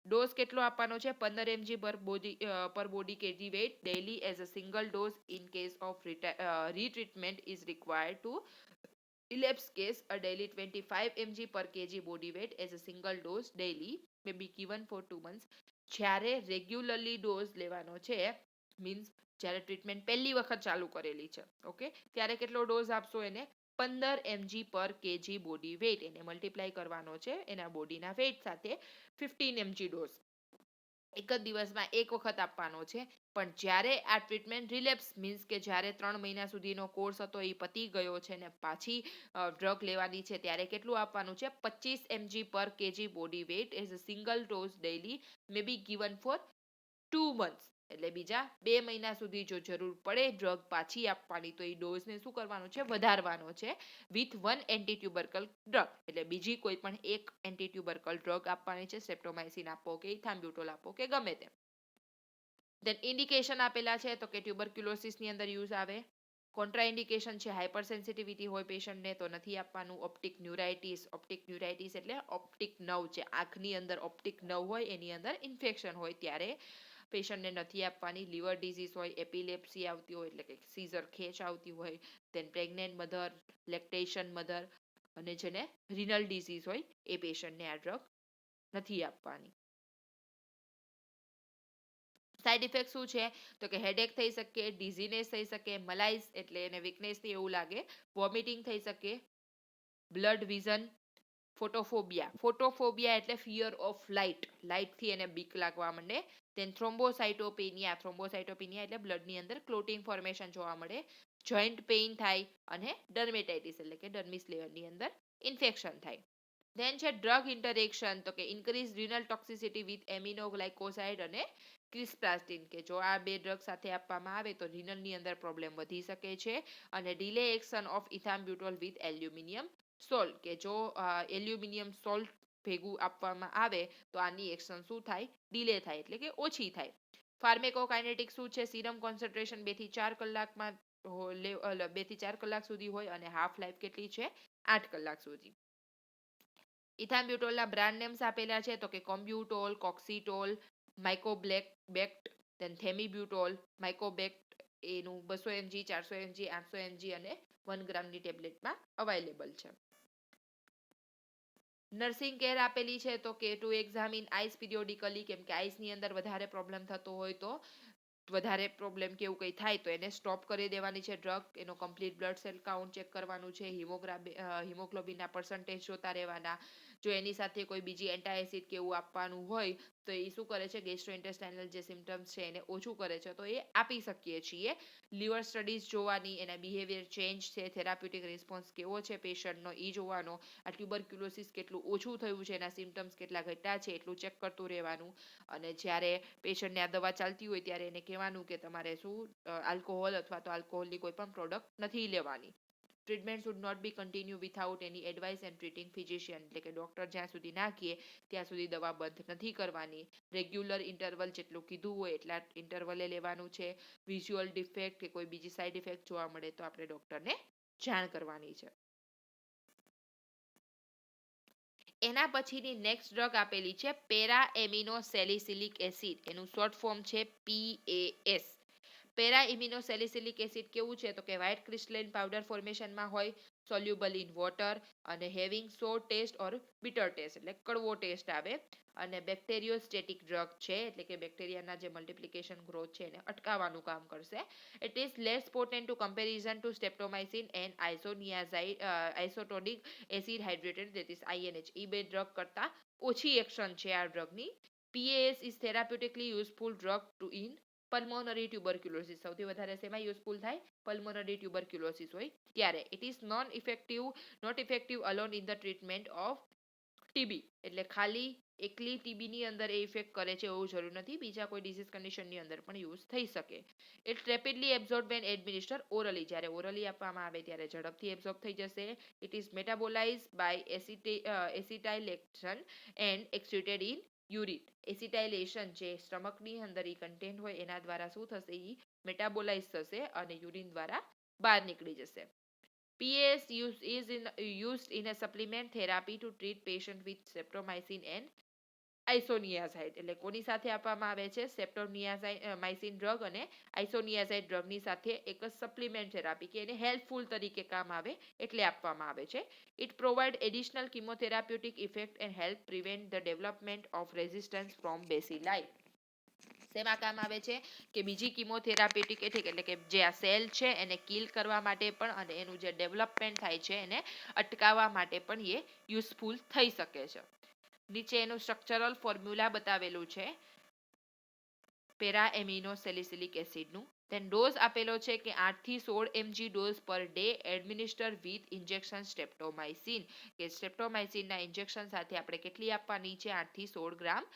ડોઝ કેટલો આપવાનો છે? 15 mg per body KG weight daily as a single dose. In case of retreatment is required to relapse case, a daily 25 mg per kg body weight as a single dose daily may be given for 2 months. જ્યારે regularly dose લેવાનો છે, means જ્યારે treatment પહેલી વખત ચાલુ કરેલી છે, okay, ત્યારે કેટલો ડોઝ આપશો એને? 15 mg પર kg બોડી વેઇટ, એને મલ્ટીપ્લાય કરવાનો છે એના બોડીના વેઇટ સાથે. 15 mg ડોઝ એક જ દિવસમાં એક વખત આપવાનો છે. પણ જ્યારે આ ટ્રીટમેન્ટ રિલેપ્સ, મીન્સ કે જ્યારે 3 મહિના સુધીનો કોર્સ હતો એ પતી ગયો છે ને પાછી ડ્રગ લેવાની છે, ત્યારે કેટલું આપવાનું છે? 25 mg પર kg body weight as a single dose daily may be given for 2 months. એટલે બીજા 2 મહિના સુધી જો જરૂર પડે ડ્રગ પાછી આપવાની, તો એ ડોઝને શું કરવાનો છે? વધારવાનો છે with one anti tubercle drug. એટલે બીજી કોઈ પણ એક એન્ટી ટ્યુબરકલ ડ્રગ આપવાની છે. સ્ટ્રેપ્ટોમાઇસિન આપો કે ઇથામ્બ્યુટોલ આપો કે ગમે તે. ધેન ઇન્ડિકેશન આપેલા છે તો કે ટ્યુબરક્યુલોસિસની અંદર યુઝ આવે. કોન્ટ્રાઇન્ડિકેશન છે, હાઇપર સેન્સિટિવિટી હોય પેશન્ટને તો નથી આપવાનું. ઓપ્ટિક ન્યુરાઇટિસ એટલે ઓપ્ટિક નર્વ, જે આંખની અંદર ઓપ્ટિક નર્વ હોય એની અંદર ઇન્ફેક્શન હોય ત્યારે પેશન્ટને નથી આપવાની. લીવર ડિઝીઝ હોય, એપિલેપ્સી આવતી હોય એટલે કે સીઝર ખેંચ આવતી હોય, then pregnant mother, lactation mother અને જેને રિનલ ડિઝીઝ હોય એ પેશન્ટને આ ડ્રગ નથી આપવાની. સાઇડ ઇફેક્ટ શું છે તો કે હેડેક થઈ શકે, ડિઝીનેસ થઈ શકે, મલાઇસ એટલે એને વીકનેસ થી એવું લાગે, વોમિટિંગ થઈ શકે, બ્લડ વિઝન, ફોટોફોબિયા એટલે ફિયર ઓફ લાઇટથી એને બીક લાગવા માંડે. ધેન થ્રોમ્બોસાઇટોપિનિયા એટલે બ્લડની અંદર ક્લોટિંગ ફોર્મેશન જોવા મળે, જોઈન્ટ પેઇન થાય અને ડર્મેટાઇટિસ એટલે કે ડર્મિસ લેયરની અંદર ઇન્ફેક્શન થાય. ધેન છે ડ્રગ ઇન્ટરેક્શન, તો કે ઇન્ક્રીઝ રિનલ ટોક્સિસિટી વિથ એમિનોગ્લાયકોસાઇડ અને ક્રિસ્પ્લાસ્ટિન, કે જો આ બે ડ્રગ સાથે આપવામાં આવે તો રિનલની અંદર પ્રોબ્લેમ વધી શકે છે. અને delay action of ethambutol with aluminium salt, કે જો એલ્યુમિનિયમ સોલ્ટ ભેગું આપવામાં આવે તો આની એક્શન શું થાય? ડિલે થાય એટલે કે ઓછી થાય. ફાર્મેકોકાઇનેટિક શું છે? સીરમ કોન્સન્ટ્રેશન 2 થી 4 કલાકમાં 2 થી 4 કલાક સુધી હોય અને હાફ લાઈફ કેટલી છે? 8 કલાક સુધી. ઇથામ્બ્યુટોલના બ્રાન્ડ નેમ્સ આપેલા છે તો કે કોમ્બ્યુટોલ, કોક્સિટોલ, માઇકોબેક્ટ, ધેન થેમિબ્યુટોલ, માઇકોબેક્ટ એનું 200 mg, 400 mg, 800 mg અને 1 ગ્રામની ટેબ્લેટમાં અવેલેબલ છે. નર્સિંગ કેર આપેલી છે તો કે ટુ એક્ઝામિન આઈસ પિરિયોડિકલી, કેમ કે આઈસની અંદર વધારે પ્રોબ્લેમ થતો હોય તો વધારે પ્રોબ્લેમ કે એવું કંઈ થાય તો એને સ્ટોપ કરી દેવાની છે ડ્રગ. એનો complete blood cell count check કરવાનું છે, હિમોગ્લોબિનના પર્સન્ટેજ જોતા રહેવાના. જો એની સાથે કોઈ બીજી એન્ટાએસિડ કે એવું આપવાનું હોય તો એ શું કરે છે? ગેસ્ટ્રોઇન્ટેસ્ટાઇનલ જે સિમ્ટમ્સ છે એને ઓછું કરે છે, તો એ આપી શકીએ છીએ. લીવર સ્ટડીઝ જોવાની, એના બિહેવિયર ચેન્જ છે, થેરાપ્યુટિક રિસ્પોન્સ કેવો છે પેશન્ટનો એ જોવાનો. આ ટ્યુબરક્યુલોસિસ કેટલું ઓછું થયું છે, એના સિમ્ટમ્સ કેટલા ઘટ્યા છે એટલું ચેક કરતું રહેવાનું. અને જ્યારે પેશન્ટને આ દવા ચાલતી હોય ત્યારે એને કહેવાનું કે તમારે શું આલ્કોહોલ અથવા તો આલ્કોહોલની કોઈ પણ પ્રોડક્ટ નથી લેવાની. Treatment should not be continue without any advice and treating physician, એટલે કે ડોક્ટર જ્યાં સુધી ના કહે ત્યાં સુધી દવા બંધ નથી કરવાની. રેગ્યુલર ઇન્ટરવલ જેટલું કીધું હોય એટલા ઇન્ટરવલે લેવાનું છે. વિઝ્યુઅલ ડિફેક્ટ કે કોઈ બીજી સાઇડ ઇફેક્ટ જોવા મળે તો આપણે ડોક્ટરને જાણ કરવાની છે. એના પછીની નેક્સ્ટ ડ્રગ આપેલી છે પેરા એમિનો સેલિસિલિક એસિડ, એનું શોર્ટ ફોર્મ છે PAS. પેરા ઇમ્યુનોસેલિસિલિક એસિડ કેવું છે તો કે વ્હાઇટ ક્રિસ્ટલાઇન પાવડર ફોર્મેશનમાં હોય, સોલ્યુબલ ઇન વોટર અને હેવિંગ સોર ટેસ્ટ ઓર બિટર ટેસ્ટ એટલે કડવો ટેસ્ટ આવે અને બેક્ટેરિયોસ્ટેટિક ડ્રગ છે એટલે કે બેક્ટેરિયાના જે મલ્ટિપ્લિકેશન ગ્રોથ છે એને અટકાવવાનું કામ કરશે. It is less potent to comparison to streptomycin and isoniazide isotonic acid hydrated that is INH. એ બે ડ્રગ કરતા ઓછી એક્શન છે આ ડ્રગની. PAS is therapeutically useful drug to in pulmonary tuberculosis. સૌથી વધારે શેમાં યુઝફુલ થાય? પલ્મોનરી ટ્યુબરક્યુલોસિસ હોય ત્યારે. It is not effective alone in the treatment of TB એટલે ખાલી એકલી ટીબી ની અંદર એ ઇફેક્ટ કરે છે એવું જરૂર નથી, બીજા કોઈ ડિસીઝ કન્ડિશન ની અંદર પણ યુઝ થઈ શકે. It rapidly absorb when administer orally. જ્યારે ઓરલી આપવામાં આવે ત્યારે ઝડપથી એબ્સોર્બ થઈ જશે. It is metabolize by acetylation and excreted in urine. Acetylation જે સ્ટમકની અંદર ઈ કન્ટેન્ટ હોય એના દ્વારા શું થશે? ઈ મેટાબોલાઇઝ થશે અને યુરિન દ્વારા બહાર નીકળી જશે. PAS is used in a supplement therapy to treat patient with streptomycin and isoniazide. એટલે કોની સાથે આપવામાં આવે છે? સેપ્ટોમિયાસાઇન ડ્રગ અને આઇસોનિયાઝાઇડ ડ્રગની સાથે એક જ સપ્લિમેન્ટ થેરાપી કે એને હેલ્પફુલ તરીકે કામ આવે એટલે આપવામાં આવે છે. It provide additional chemotherapeutic effect and help prevent the development of resistance from bacilli. શેમાં કામ આવે છે કે બીજી કિમોથેરાપ્યુટિક એટલે કે જે આ સેલ છે એને કિલ કરવા માટે પણ અને એનું જે ડેવલપમેન્ટ થાય છે એને અટકાવવા માટે પણ એ યુઝફુલ થઈ શકે છે. નીચે એનું સ્ટ્રક્ચરલ ફોર્મ્યુલા બતાવેલું છે પેરા એમિનોસેલિસિલિક એસિડનું. ધેન ડોઝ આપેલો છે કે 8 થી 16 mg dose per day administer with injection streptomycin કે સ્ટ્રેપ્ટોમાઇસિનના ઇન્જેક્શન સાથે આપણે કેટલી આપવાની છે? 8 થી 16 ગ્રામ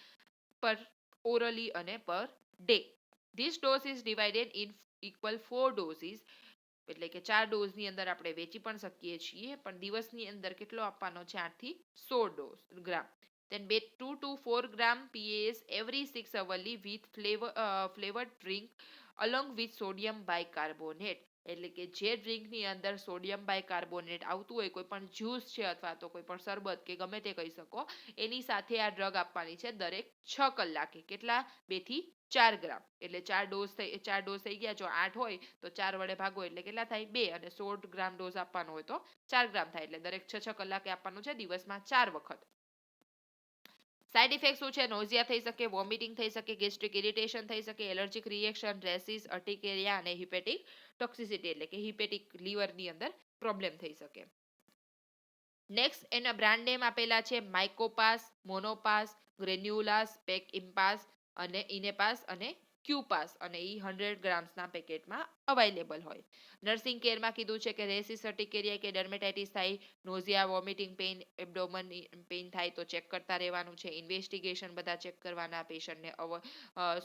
પર orally અને per day. This dose is divided in equal 4 doses એટલે કે 4 ડોઝની અંદર આપણે વેચી પણ શકીએ છીએ પણ દિવસની અંદર કેટલો આપવાનો છે? 8 થી 16 ગ્રામ. Then 2 to 4 gram PAS every 6 hourly with flavored drink along with sodium bicarbonate. એટલે કે જે ડ્રિંકની અંદર સોડિયમ બાયકાર્બોનેટ આવતું હોય, કોઈ પણ જ્યુસ છે અથવા તો કોઈ પણ શરબત કે ગમે તે કહી શકો, એની સાથે આ ડ્રગ આપવાની છે દરેક 6 કલાકે. કેટલા? 2 થી 4 ગ્રામ એટલે 4 ડોઝ થઈ ગયા. જો 8 હોય તો 4 વડે ભાગો એટલે કેટલા થાય? 2 અને 16 ગ્રામ ડોઝ આપવાનો હોય તો 4 ગ્રામ થાય એટલે દરેક 6 કલાકે આપવાનું છે, દિવસમાં 4 વખત. સાઇડ ઇફેક્ટ શું છે? નોઝિયા થઈ શકે, વોમિટિંગ થઈ શકે, ગેસ્ટ્રિક ઇરિટેશન થઈ શકે, એલર્જીક રિએક્શન, રેસિસ, અર્ટિકેરિયા અને હિપેટિક ટોક્સિસિટી એટલે કે હિપેટિક લીવરની અંદર પ્રોબ્લેમ થઈ શકે. નેક્સ્ટ એના બ્રાન્ડ નેમ આપેલા છે માઇકોપાસ, મોનોપાસ, ગ્રેન્યુલાસ, પેક ઇમ્પાસ અને ઇનેપાસ અને ક્યુપાસ અને એ 100 ગ્રામ્સના પેકેટમાં અવેલેબલ હોય. નર્સિંગ કેરમાં કીધું છે કે રેસિસ અર્ટિકેરિયા કે ડર્મેટાઇટિસ થાય, નોઝિયા, વોમિટિંગ પેઇન, એબ્ડોમન પેઇન થાય તો ચેક કરતા રહેવાનું છે. ઇન્વેસ્ટિગેશન બધા ચેક કરવાના. પેશન્ટને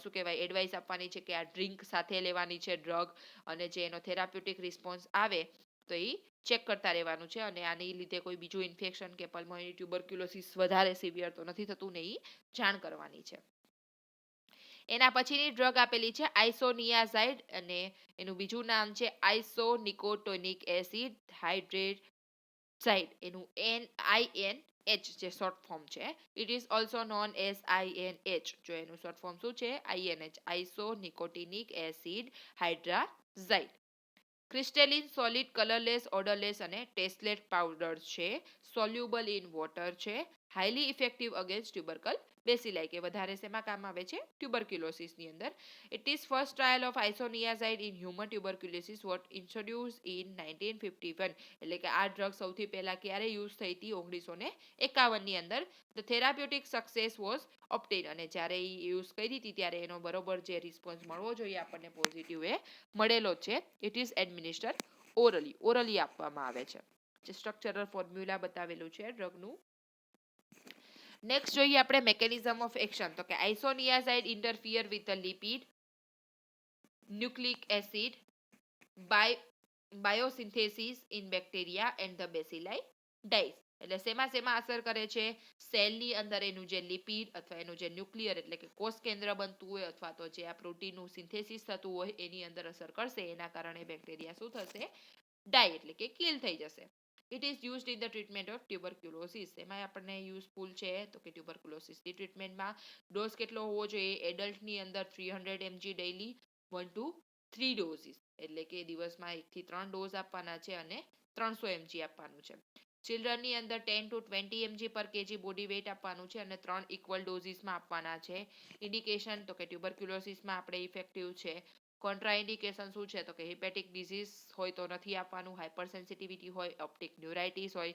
શું કહેવાય એડવાઇસ આપવાની છે કે આ ડ્રિંક સાથે લેવાની છે ડ્રગ અને જે એનો થેરાપ્યુટિક રિસ્પોન્સ આવે તો એ ચેક કરતા રહેવાનું છે અને આની લીધે કોઈ બીજું ઇન્ફેક્શન કે પલ્મોનરી ટ્યુબરક્યુલોસિસ વધારે સિવિયર તો નથી થતું ને એ જાણ કરવાની છે. એના પછીની ડ્રગ આપેલી છે આઇસોનિયાઝાઇડ અને એનું બીજું નામ છે આઇસોનિકોટોનિક એસિડ હાઇડ્રેટ એનું INH જે શોર્ટ ફોર્મ છે. It is also known as INH. જો એનું શોર્ટ ફોર્મ શું છે? INH isonicotinic acid hydrazide. Crystalline solid colourless odourless અને ટેસ્ટલેસ પાવડર છે. સોલ્યુબલ ઇન વોટર છે. Highly effective against tubercle bacilli કે વધારે શેમાં કામ આવે છે? ટ્યુબરક્યુલોસિસની અંદર. It is first trial of isoniazid in human tuberculosis what introduce in 1951 એટલે કે આ ડ્રગ સૌથી પહેલા ક્યારે યુઝ થઈ હતી? 1951 ની અંદર. The therapeutic success was obtain અને જ્યારે એ યુઝ કરી હતી ત્યારે એનો બરોબર જે રિસ્પોન્સ મળવો જોઈએ આપણને પોઝિટિવ એ મળેલો છે. ઇટ ઇઝ એડમિનિસ્ટર ઓરલી આપવામાં આવે છે. જે સ્ટ્રક્ચરલ ફોર્મ્યુલા બતાવેલું છે ડ્રગનું. નેક્સ્ટ જોઈએ આપણે મેકેનિઝમ ઓફ એક્શન તો કે isoniazid interfere with the lipid nucleic acid biosynthesis in bacteria and the bacilli dies. એટલે શેમાં અસર કરે છે? સેલની અંદર એનું જે લિપિડ અથવા એનું જે ન્યુક્લિયર એટલે કે કોષ કેન્દ્ર બનતું હોય અથવા તો જે આ પ્રોટીનનું સિન્થેસિસ થતું હોય એની અંદર અસર કરશે. એના કારણે બેક્ટેરિયા શું થશે? ડાય એટલે કે કિલ થઈ જશે. It is used in the treatment of tuberculosis. એમાં આપણને યુઝફુલ છે તો કે ટ્યુબરક્યુલોસિસની ટ્રીટમેન્ટમાં ડોઝ કેટલો હોવો જોઈએ? એડલ્ટની અંદર 300 mg ડેઇલી 1 to 3 ડોઝીસ એટલે કે દિવસમાં 1 થી 3 ડોઝ આપવાના છે અને 300 mg આપવાનું છે. ચિલ્ડ્રનની અંદર 10 to 20 mg પર kg બોડી વેઇટ આપવાનું છે અને 3 ઇક્વલ ડોઝીસમાં આપવાના છે. ઇન્ડિકેશન તો કે ટ્યુબરક્યુલોસિસમાં આપણે ઇફેક્ટિવ છે. કોન્ટ્રાઇન્ડિકેશન શું છે તો કે હિપેટિક ડિઝીઝ હોય તો નથી આપવાનું, હાઇપર સેન્સિટિવિટી હોય, ઓપ્ટિક ન્યુરાઇટિસ હોય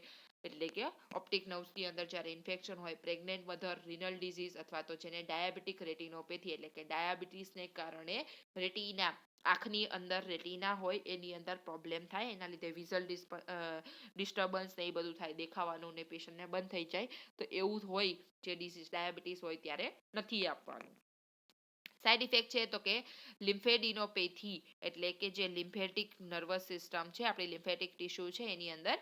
એટલે કે ઓપ્ટિક નર્વ્સની અંદર જ્યારે ઇન્ફેક્શન હોય, પ્રેગ્નેન્ટ મધર, રિનલ ડિઝીઝ અથવા તો જેને ડાયાબિટીક રેટિનોપેથી એટલે કે ડાયાબિટીસને કારણે રેટિના આંખની અંદર રેટિના હોય એની અંદર પ્રોબ્લેમ થાય, એના લીધે વિઝલ ડિસ્ટર્બન્સ ને એ બધું થાય, દેખાવાનું ને પેશન્ટને બંધ થઈ જાય, તો એવું હોય જે ડિસીઝ ડાયાબિટીસ હોય ત્યારે નથી આપવાનું. સાઇડ ઇફેક્ટ છે તો કે લિમ્ફેડિનોપેથી એટલે કે જે લિમ્ફેટિક નર્વસ સિસ્ટમ છે, આપણી લિમ્ફેટિક ટિશ્યુ છે એની અંદર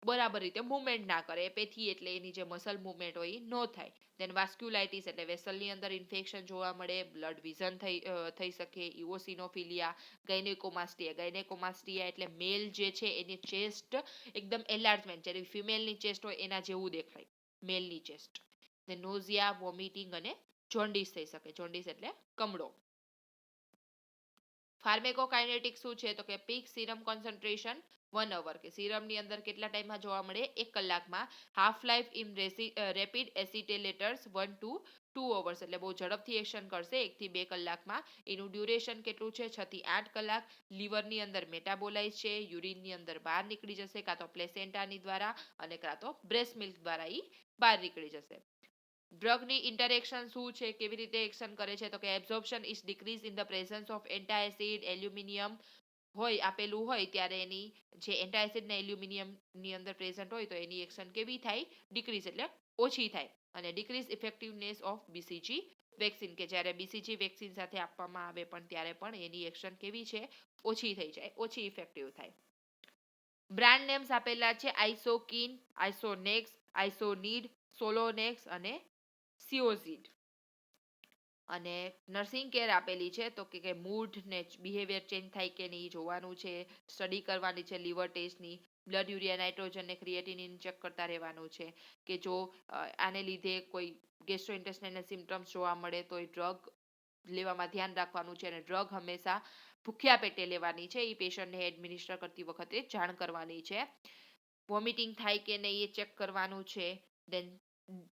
બરાબર રીતે મુવમેન્ટ ના કરે. પેથી એટલે એની જે મસલ મુવમેન્ટ હોય એ ન થાય. દેન વાસ્ક્યુલાઇટિસ એટલે વેસલની અંદર ઇન્ફેક્શન જોવા મળે, બ્લડ વિઝન થઈ શકે, ઇઓસિનોફિલિયા, ગાયનેકોમાસ્ટિયા એટલે મેલ જે છે એની ચેસ્ટ એકદમ એલાર્જમેન્ટ, જ્યારે ફિમેલની ચેસ્ટ હોય એના જેવું દેખાય મેલની ચેસ્ટ. નોઝિયા, વોમિટિંગ અને જોન્ડિસ થઈ શકે. જોન્ડિસ એટલે કમળો. ફાર્મેકોકાઇનેટિક શું છે તો કે પીક સીરમ કોન્સન્ટ્રેશન 1 hour કે સીરમની અંદર કેટલા ટાઈમમાં જોવા મળે 1 કલાકમાં. Half life in rapid acetylators 1 to 2 hours એટલે બહુ ઝડપથી એક્શન કરશે 1 થી 2 કલાકમાં. એનું ડ્યુરેશન કેટલું છે 6 થી 8 કલાક. લીવરની અંદર મેટાબોલાઇઝ છે, યુરિનની અંદર બહાર નીકળી જશે, કાં તો પ્લેસેન્ટાની દ્વારા અને કાં તો બ્રેસ્ટ મિલ્ક દ્વારા એ બહાર નીકળી જશે. ડ્રગની ઇન્ટરેક્શન શું છે, કેવી રીતે એક્શન કરે છે તો કે absorption is decrease in the presence of antacid, aluminium હોય આપેલું હોય ત્યારે એની જે એન્ટાએસિડ ને એલ્યુમિનિયમની અંદર પ્રેઝન્ટ હોય તો એની એક્શન કેવી થાય ડિક્રીઝ એટલે ઓછી થાય. અને decrease effectiveness of BCG vaccine કે જ્યારે બીસીજી વેક્સિન સાથે આપવામાં આવે પણ ત્યારે પણ એની એક્શન કેવી છે ઓછી થઈ જાય, ઓછી ઇફેક્ટિવ થાય. બ્રાન્ડ નેમ્સ આપેલા છે આઇસોકિન, આઇસોનેક્સ, આઇસોનીડ, સોલોનેક્સ અને સિયોઝિડ. અને નર્સિંગ કેર આપેલી છે તો કે મૂડ ને બિહેવિયર ચેન્જ થાય કે નહીં જોવાનું છે, સ્ટડી કરવાની છે લીવર ટેસ્ટની, બ્લડ યુરિયા નાઇટ્રોજન ને ક્રિએટિનિન ચેક કરતા રહેવાનું છે કે જો આને લીધે કોઈ ગેસ્ટ્રોઇન્ટેસ્ટાઇનલ સિમ્પટમ્સ જોવા મળે તો એ ડ્રગ લેવામાં ધ્યાન રાખવાનું છે. અને ડ્રગ હંમેશા ભૂખ્યા પેટે લેવાની છે, એ પેશન્ટને એડમિનિસ્ટર કરતી વખતે જાણ કરવાની છે. વોમિટિંગ થાય કે નહીં એ ચેક કરવાનું છે. દેન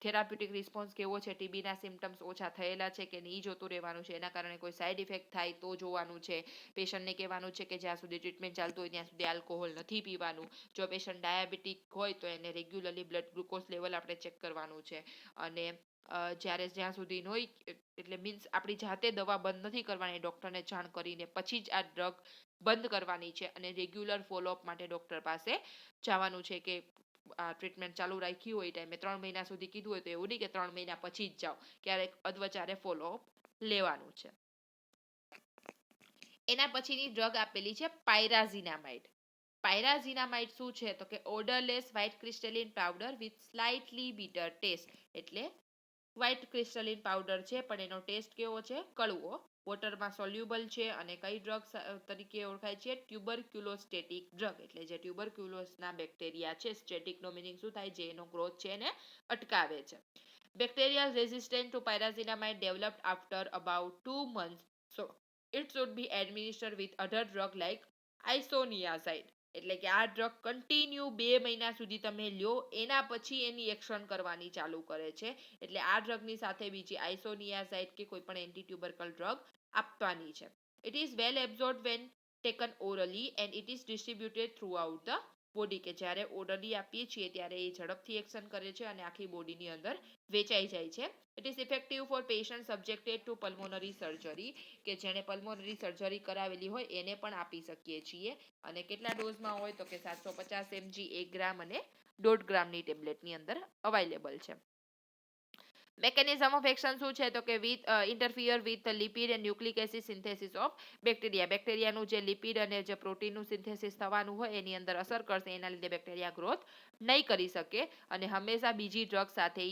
થેરાપ્યુટિક રિસ્પોન્સ કેવો છે, ટીબીના સિમ્પટમ્સ ઓછા થયેલા છે કે નહીં જોતું રહેવાનું છે, એના કારણે કોઈ સાઇડ ઇફેક્ટ થાય તો જોવાનું છે. પેશન્ટને કહેવાનું છે કે જ્યાં સુધી ટ્રીટમેન્ટ ચાલતું હોય ત્યાં સુધી આલ્કોહોલ નથી પીવાનું. જો પેશન્ટ ડાયાબિટીક હોય તો એને રેગ્યુલરલી બ્લડ ગ્લુકોઝ લેવલ આપણે ચેક કરવાનું છે. અને જ્યાં સુધી હોય એટલે મીન્સ આપણી જાતે દવા બંધ નથી કરવાની, ડૉક્ટરને જાણ કરીને પછી જ આ ડ્રગ બંધ કરવાની છે. અને રેગ્યુલર ફોલોઅપ માટે ડૉક્ટર પાસે જવાનું છે કે આ ટ્રીટમેન્ટ ચાલુ રાખી હોય એ ટાઈમે 3 મહિના સુધી કીધું હોય તો એવું નહીં કે 3 મહિના પછી જ જાઓ, ક્યારેક અધવચારે ફોલોઅપ લેવાનું છે. એના પછીની ડ્રગ આપેલી છે પાયરાઝિનામાઇડ. પાયરાઝિનામાઇડ શું છે તો કે odourless white crystalline powder with slightly bitter taste એટલે વ્હાઇટ ક્રિસ્ટલિન પાવડર છે પણ એનો ટેસ્ટ કેવો છે કડવો, વોટરમાં સોલ્યુબલ છે. અને કઈ ડ્રગ તરીકે ઓળખાય છે ટ્યુબરક્યુલોસ્ટેટિક ડ્રગ એટલે જે ટ્યુબરક્યુલોસના બેક્ટેરિયા છે, સ્ટેટિકનો મિનિંગ શું થાય જે એનો ગ્રોથ છે એને અટકાવે છે. Bacterial resistant to pyrazinamide developed after about 2 months, so it should be administered with other drug like isoniazid એટલે કે આ ડ્રગ કન્ટિન્યુ 2 મહિના સુધી તમે લ્યો એના પછી એની એક્શન કરવાની ચાલુ કરે છે. એટલે આ ડ્રગની સાથે બીજી આઇસોનિયાઝાઇડ કે કોઈ પણ એન્ટી ટ્યુબરકલ ડ્રગ આપવાની છે. It is well absorb when taken orally and it is distributed throughout the body કે જ્યારે ઓરલી આપીએ છીએ ત્યારે એ ઝડપથી એક્શન કરે છે અને આખી બોડીની અંદર વેચાઈ જાય છે. It is effective for patient subjected to pulmonary surgery કે જેણે પલ્મોનરી સર્જરી કરાવેલી હોય એને પણ આપી શકીએ છીએ. અને કેટલા ડોઝમાં હોય તો કે 750 mg 1 ગ્રામ અને 1.5 ગ્રામની ટેબ્લેટની અંદર અવેલેબલ છે. મેકેનિઝમ ઓફ એક્શન શું છે તો કે interfere with lipid and nucleic acid synthesis of bacteria. બેક્ટેરિયાનું જે લિપિડ અને જે પ્રોટીનનું સિન્થેસિસ થવાનું હોય એની અંદર અસર કરશે, એના લીધે બેક્ટેરિયા ગ્રોથ નહીં કરી શકે. અને હંમેશા બીજી ડ્રગ સાથે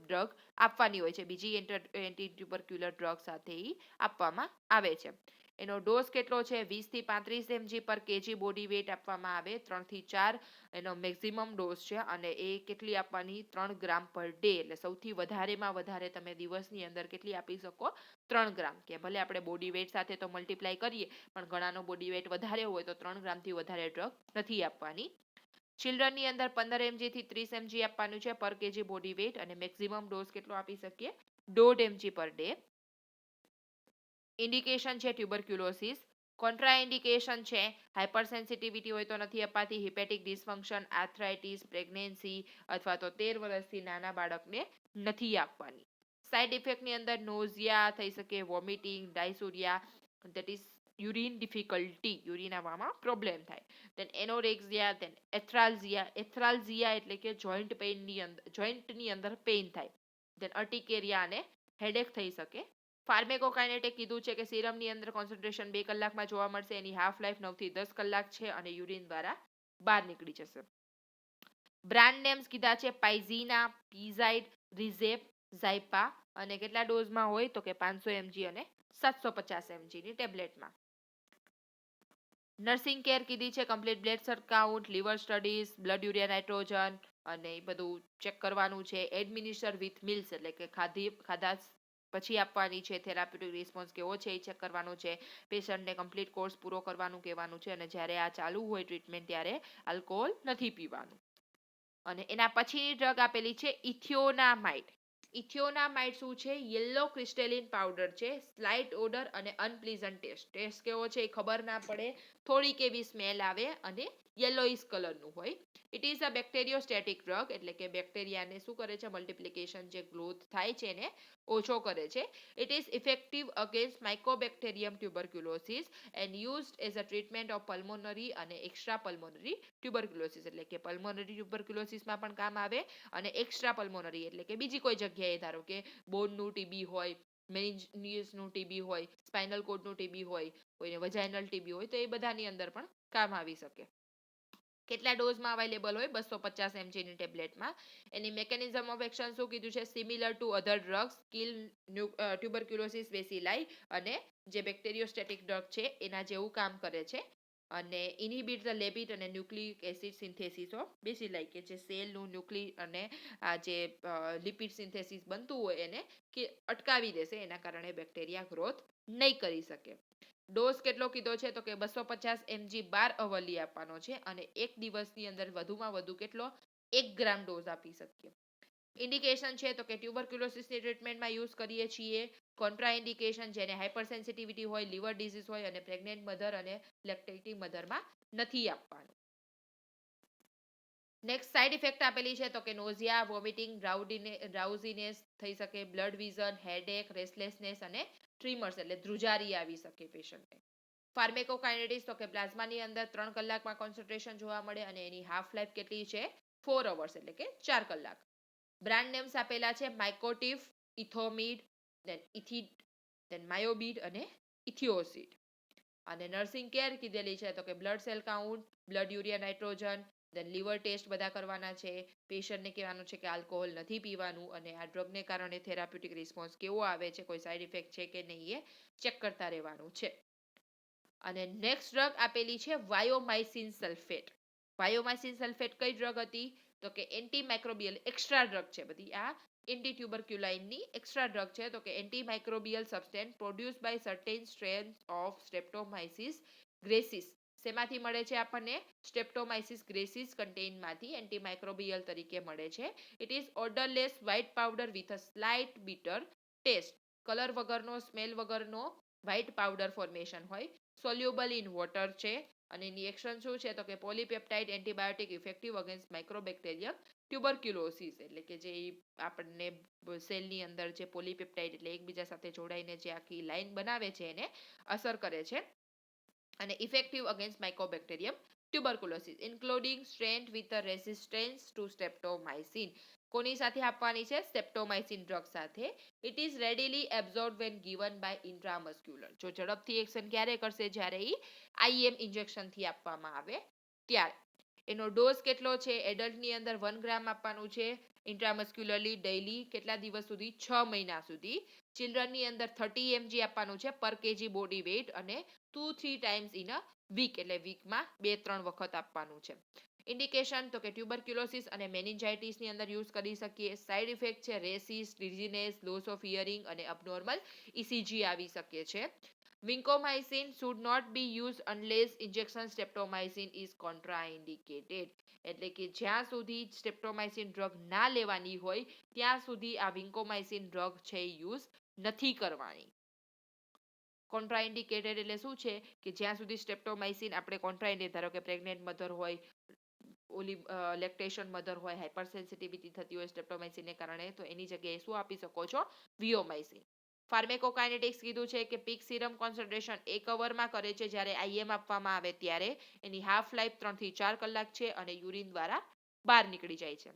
ડ્રગ આપવાની હોય છે, બીજી એન્ટી ટ્યુબરક્યુલર ડ્રગ સાથે આપવામાં આવે છે. એનો ડોઝ કેટલો છે 20 થી 35 mg પર kg બોડી વેટ આપવામાં આવે 3 થી 4 એનો મેક્સિમમ ડોઝ છે અને એ કેટલી આપવાની 3 ગ્રામ પર ડે એટલે સૌથી વધારેમાં વધારે તમે દિવસની અંદર કેટલી આપી શકો 3 ગ્રામ કે ભલે આપણે બોડી વેટ સાથે તો મલ્ટીપ્લાય કરીએ પણ ઘણાનો બોડી વેટ વધારે હોય તો 3 ગ્રામથી વધારે ડ્રગ નથી આપવાની ચિલ્ડ્રનની અંદર 15 mg થી 30 mg આપવાનું છે પર kg બોડી વેટ અને મેક્સિમમ ડોઝ કેટલો આપી શકીએ 1.5 mg પર ડે ઇન્ડિકેશન છે ટ્યુબરક્યુલોસિસ કોન્ટ્રાઇન્ડિકેશન છે હાઇપરસેન્સિટિવિટી હોય તો નથી અપાતી હિપેટિક ડિસફંક્શન આર્થરાઇટિસ પ્રેગ્નન્સી અથવા તો 13 વર્ષથી નાના બાળકને નથી આપવાની સાઇડ ઇફેક્ટની અંદર નોઝિયા થઈ શકે vomiting dysuria that is urine difficulty urine આવવામાં પ્રોબ્લેમ થાય then એનોરેક્સિયા then એથ્રાલ્ઝિયા એટલે કે જોઈન્ટની અંદર પેઇન થાય then અર્ટિકેરિયા અને હેડેક થઈ શકે ફાર્મેકોકાઇનેટિક કીધું છે કે સિરમની અંદર કોન્સન્ટ્રેશન 2 કલાકમાં જોવા મળશે એની હાફ લાઈફ 9 થી 10 કલાક છે અને યુરિન દ્વારા બહાર નીકળી જશે બ્રાન્ડ નેમ્સ કીધા છે પાઇઝીના પીઝાઇડ રિઝેપ ઝાયપા અને કેટલા ડોઝમાં હોય તો કે 500 mg અને 750 mg ની ટેબ્લેટમાં નર્સિંગ કેર કીધી છે complete blood cell count liver studies blood urea nitrogen અને એ બધું ચેક કરવાનું છે એડમિનિસ્ટર વિથ મિલ્સ એટલે કે ખાધા પછી આપવાની છે થેરાપ્યુટિક રિસ્પોન્સ કેવો છે એ ચેક કરવાનું છે પેશન્ટને કમ્પ્લીટ કોર્સ પૂરો કરવાનું કહેવાનું છે અને જ્યારે આ ચાલુ હોય ટ્રીટમેન્ટ ત્યારે આલ્કોહોલ નથી પીવાનું અને એના પછીની ડ્રગ આપેલી છે ઇથિયોનામાઇડ શું છે યલો ક્રિસ્ટેલિન પાવડર છે સ્લાઇટ ઓડર અને અનપ્લીઝન્ટ ટેસ્ટ કેવો છે એ ખબર ના પડે થોડીક એવી સ્મેલ આવે અને યલોઇશ કલરનું હોય ઇટ ઇઝ અ બેક્ટેરિયોસ્ટેટિક ડ્રગ એટલે કે બેક્ટેરિયાને શું કરે છે મલ્ટિપ્લિકેશન જે ગ્રોથ થાય છે એને ઓછો કરે છે it is effective against mycobacterium tuberculosis and used as a treatment of pulmonary અને એક્સ્ટ્રા પલ્મોનરી ટ્યુબરક્યુલોસિસ એટલે કે પલ્મોનરી ટ્યુબરક્યુલોસિસમાં પણ કામ આવે અને એક્સ્ટ્રા પલ્મોનરી એટલે કે બીજી કોઈ જગ્યાએ ધારો કે બોનનું ટીબી હોય મેનિન્જિસનું ટીબી હોય સ્પાઇનલ કોર્ડનું ટીબી હોય કોઈને વજાઇનલ ટીબી હોય તો એ બધાની અંદર પણ કામ આવી શકે કેટલા ડોઝમાં અવેલેબલ હોય 250 mg ની ટેબ્લેટમાં એની મેકેનિઝમ ઓફ એક્શન શું કીધું છે similar to other drugs kill tuberculosis bacilli અને જે બેક્ટેરિયોસ્ટેટિક ડ્રગ છે એના જેવું કામ કરે છે અને ઇનહિબિટ ધ લેબિટ અને ન્યુક્લિક એસિડ સિન્થેસિસ ઓફ બેસિલાઈ કે જે સેલનું ન્યુક્લિક અને આ જે લિપિડ સિન્થેસિસ બનતું હોય એને કે અટકાવી દેશે એના કારણે બેક્ટેરિયા ગ્રોથ નહીં કરી શકે ડોઝ કેટલો કીધો છે તો કે 250 mg 12 અવરલી આપવાનો છે અને એક દિવસની અંદર વધુમાં વધુ કેટલો 1 ગ્રામ ડોઝ આપી શકીએ ઇન્ડિકેશન છે તો કે ટ્યુબરક્યુલોસિસની ટ્રીટમેન્ટમાં યુઝ કરીએ છીએ કોન્ટ્રાઇન્ડિકેશન જેને હાઇપરસેન્સિટિવિટી હોય લીવર ડિઝીઝ હોય અને પ્રેગ્નેન્ટ મધર અને લેક્ટેટિંગ મધરમાં નથી આપવાનું નેક્સ્ટ સાઇડ ઇફેક્ટ આપેલી છે તો કે નોઝિયા વોમિટિંગ ડ્રાઉઝીનેસ થઈ શકે બ્લડ વિઝન હેડેક રેસ્ટલેસનેસ અને ટ્રીમર્સ એટલે ધ્રુજારી આવી શકે પેશન્ટને ફાર્મેકોકાઇનેટિક્સ તો કે પ્લાઝમાની અંદર 3 કલાકમાં કોન્સન્ટ્રેશન જોવા મળે અને એની હાફ લાઈફ કેટલી છે 4 અવર્સ એટલે કે 4 કલાક બ્રાન્ડ નેમ્સ આપેલા છે માઇકોટિફ ઇથોમિડ દેન માયોબીડ અને ઇથિયોસિડ અને નર્સિંગ કેર કીધેલી છે તો કે blood cell count blood urea nitrogen then liver test બધા કરવાના છે પેશન્ટને કહેવાનું છે કે આલ્કોહોલ નથી પીવાનું અને આ ડ્રગને કારણે થેરાપ્યુટિક રિસ્પોન્સ કેવો આવે છે કોઈ સાઇડ ઇફેક્ટ છે કે નહીં એ ચેક કરતા રહેવાનું છે અને નેક્સ્ટ ડ્રગ આપેલી છે વાયોમાઇસિન સલ્ફેટ વાયોમાઇસિન સલ્ફેટ કઈ ડ્રગ હતી તો કે એન્ટીમાઇક્રોબિયલ એક્સ્ટ્રા ડ્રગ છે બધી આ એન્ટીટ્યુબરક્યુલાઇનની એક્સ્ટ્રા ડ્રગ છે તો કે antimicrobial substance produce by certain strain of streptomyces griseus શેમાંથી મળે છે આપણને સ્ટ્રેપ્ટોમાઇસિસ ગ્રેસિસ કન્ટેનમાંથી એન્ટીમાઇક્રોબિયલ તરીકે મળે છે it is odourless white powder with a slight bitter taste colour વગરનો સ્મેલ વગરનો વ્હાઇટ પાવડર ફોર્મેશન હોય સોલ્યુબલ ઇન વોટર છે અને એની એક્શન શું છે તો કે polypeptide antibiotic effective against mycobacterium tuberculosis એટલે કે જે આપણને સેલની અંદર જે પોલીપેપ્ટાઇડ એટલે એકબીજા સાથે જોડાઈને જે આખી લાઈન બનાવે છે એને અસર કરે છે અને effective against mycobacterium tuberculosis including strength with a resistance to streptomycin કોની સાથે આપવાની છે સ્ટેપ્ટોમાઇસિન ડ્રગ સાથે it is readily absorb when given by intramuscular જો ઝડપથી એક્શન ક્યારે કરશે જ્યારે એ આઈએમ ઇન્જેક્શનથી આપવામાં આવે ત્યારે એનો ડોઝ કેટલો છે એડલ્ટની અંદર 1 ગ્રામ આપવાનું છે ઇન્ટ્રામસ્ક્યુલરલી ડેઇલી કેટલા દિવસ સુધી 6 મહિના સુધી ચિલ્ડ્રનની અંદર 30 mg આપવાનું છે પર કેજી બોડી વેઇટ અને 2-3 ટાઈમ્સ ઇન અ વીક, એટલે વીકમાં 2-3 વખત આપવાનું છે. ઇન્ડિકેશન તો કે ટ્યુબરક્યુલોસિસ અને મેનિન્જાઇટિસની અંદર યુઝ કરી શકીએ. સાઇડ ઇફેક્ટ છે રેસિસ, ડિઝીનેસ, લોસ ઓફ હિયરિંગ અને અબનોર્મલ ઇસીજી આવી શકે છે. Vincomycin should not be used unless injection streptomycin is contraindicated. એટલે કે જ્યાં સુધી સ્ટ્રેપ્ટોમાઇસિન ડ્રગ ના લેવાની હોય ત્યાં સુધી આ વિન્કોમાઇસિન ડ્રગ છે યુઝ નથી કરવાની. કોન્ટ્રાઇન્ડિકેટેડ એટલે શું છે કે જ્યાં સુધી સ્ટ્રેપ્ટોમાઇસિન આપણે કોન્ટ્રાઇન્ડિકેટ, ધારો કે પ્રેગ્નેન્ટ મધર હોય, ઓલી લેક્ટેશન મધર હોય, હાઇપર સેન્સિટિવિટી થતી હોય સ્ટ્રેપ્ટોમાઇસિનને કારણે, તો એની જગ્યાએ શું આપી શકો છો? વિયોમાઇસિન. ફાર્મેકોકાઇનેટિક્સ કીધું છે કે પીક સિરમ કોન્સન્ટ્રેશન 1 અવરમાં કરે છે જ્યારે આઈએમ આપવામાં આવે ત્યારે. એની હાફ લાઈફ 3 થી 4 કલાક છે અને યુરિન દ્વારા બહાર નીકળી જાય છે.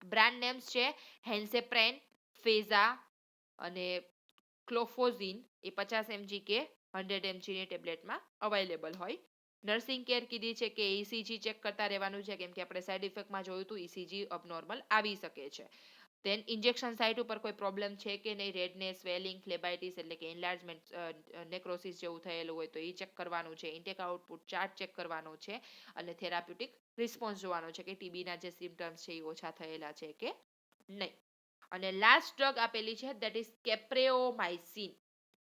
બ્રાન્ડ નેમ્સ છે હેન્સેપ્રેન, ફેઝા અને ક્લોફોઝિન એ 50 mg કે 100 mg ની ટેબ્લેટમાં અવેલેબલ હોય. નર્સિંગ કેર કીધી છે કે ઇસીજી ચેક કરતા રહેવાનું છે, કેમ કે આપણે સાઇડ ઇફેક્ટમાં જોયું હતું ઇસીજી અબનોર્મલ આવી શકે છે. દેન ઇન્જેક્શન સાઇટ ઉપર કોઈ પ્રોબ્લેમ છે કે નહીં, રેડનેસ, સ્વેલિંગ, ફ્લેબાઇટિસ એટલે કે એન્લાર્જમેન્ટ, નેક્રોસિસ જેવું થયેલું હોય તો એ ચેક કરવાનું છે. ઇન્ટેક આઉટપુટ ચાર્ટ ચેક કરવાનો છે અને થેરાપ્યુટિક રિસ્પોન્સ જોવાનો છે કે ટીબીના જે સિમ્પટમ્સ છે એ ઓછા થયેલા છે કે નહીં. અને લાસ્ટ ડ્રગ આપેલી છે દેટ ઇઝ કેપ્રેઓમાઇસિન.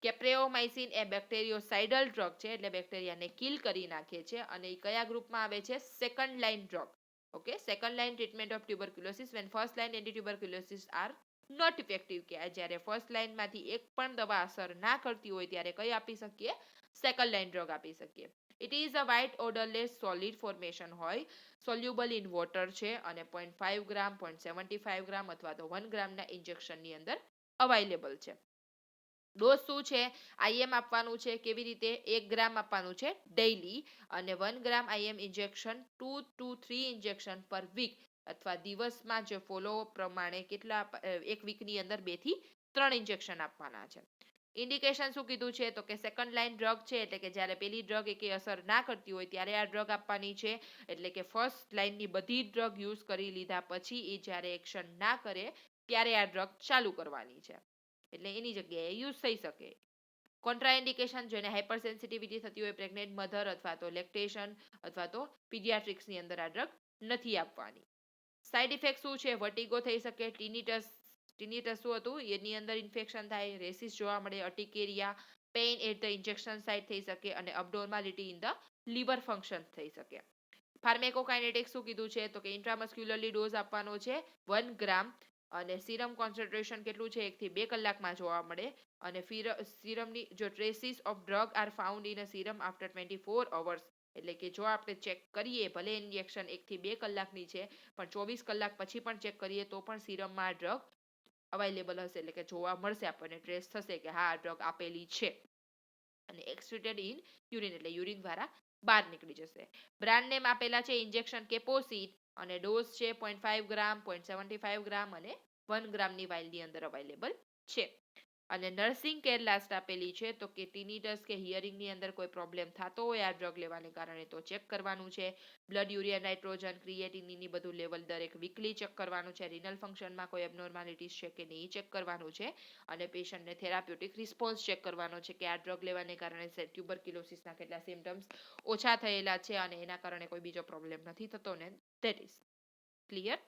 કેપ્રેઓમાઇસિન એ બેક્ટેરિયોસાઇડલ ડ્રગ છે, એટલે બેક્ટેરિયાને કિલ કરી નાખે છે અને એ કયા ગ્રુપમાં આવે છે? Second line drug. Okay, second line treatment of tuberculosis when first line anti tuberculosis are not effective. કે જ્યારે ફર્સ્ટ લાઇનમાંથી એક પણ દવા અસર ના કરતી હોય ત્યારે કઈ આપી શકીએ? સેકન્ડ લાઇન ડ્રગ આપી શકીએ. It is a white odourless solid formation હોય, સોલ્યુબલ ઇન વોટર છે અને 0.5 ગ્રામ, 0.75 ગ્રામ અથવા તો 1 ગ્રામના ઇન્જેક્શનની અંદર અવેલેબલ છે. ડોઝ શું છે? આઈએમ આપવાનું છે. કેવી રીતે? 1 ગ્રામ આપવાનું છે ડેઇલી અને 1 ગ્રામ આઈએમ ઇન્જેક્શન 2 to 3 ઇન્જેક્શન પર વીક અથવા દિવસમાં જે ફોલો પ્રમાણે કેટલા એક વીકની અંદર 2 થી 3 ઇન્જેક્શન આપવાના છે. ઇન્ડિકેશન શું કીધું છે? તો કે સેકન્ડ લાઇન ડ્રગ છે, એટલે કે જ્યારે પેલી ડ્રગ એકે અસર ના કરતી હોય ત્યારે આ ડ્રગ આપવાની છે. એટલે કે ફર્સ્ટ લાઇનની બધી ડ્રગ યુઝ કરી લીધા પછી એ જ્યારે એક્શન ના કરે ત્યારે આ ડ્રગ ચાલુ કરવાની છે. એટલે એની જગ્યાએ યુઝ થઈ શકે. કોન્ટ્રાઇન્ડિકેશન જેને હાઇપર સેન્સિટિવિટી થતી હોય, પ્રેગ્નેન્ટ મધર અથવા તો લેક્ટેશન અથવા તો પીડિયાટ્રિક્સની અંદર આ ડ્રગ નથી આપવાની. સાઇડ ઇફેક્ટ શું છે? વર્ટિગો થઈ શકે, ટીનિટસ. ટીનિટસ શું હતું? એની અંદર ઇન્ફેક્શન થાય, રેસિસ જોવા મળે, urticaria, pain at the injection site થઈ શકે અને abnormality in the liver function થઈ શકે. ફાર્મેકોકાઇનેટિક્સ શું કીધું છે? તો કે ઇન્ટ્રામસ્ક્યુલરલી ડોઝ આપવાનો છે 1 ગ્રામ અને સિરમ કોન્સન્ટ્રેશન કેટલું છે? 1 થી 2 કલાકમાં જોવા મળે અને સિરમની જો traces of drug are found in a serum after 24 hours, એટલે કે જો આપણે ચેક કરીએ, ભલે ઇન્જેક્શન 1 થી 2 કલાકની છે પણ 24 કલાક પછી પણ ચેક કરીએ તો પણ સિરમમાં આ ડ્રગ અવેલેબલ હશે, એટલે કે જોવા મળશે, આપણને ટ્રેસ થશે કે હા આ ડ્રગ આપેલી છે. અને એક્સક્રીટેડ ઇન યુરિન એટલે યુરિન દ્વારા બહાર નીકળી જશે. બ્રાન્ડ નેમ આપેલા છે ઇન્જેક્શન કેપોસિટ અને ડોઝ છે 0.5 ગ્રામ, 0.75 ગ્રામ અને 1 ગ્રામની વાઇલની અંદર અવેલેબલ છે. અને નર્સિંગ કેર લાસ્ટ આપેલી છે તો કે ટીનિટસ કે હિયરિંગની અંદર કોઈ પ્રોબ્લેમ થતો હોય આ ડ્રગ લેવાને કારણે તો ચેક કરવાનું છે. બ્લડ યુરિયા નાઇટ્રોજન, ક્રિએટિનિનની બધું લેવલ દરેક વીકલી ચેક કરવાનું છે. રિનલ ફંક્શનમાં કોઈ એબનોર્માલિટીઝ છે કે નહીં ચેક કરવાનું છે અને પેશન્ટને થેરાપ્યુટિક રિસ્પોન્સ ચેક કરવાનો છે કે આ ડ્રગ લેવાને કારણે ટ્યુબરક્યુલોસિસના કેટલા સિમ્પટમ્સ ઓછા થયેલા છે અને એના કારણે કોઈ બીજો પ્રોબ્લેમ નથી થતો ને. That is clear.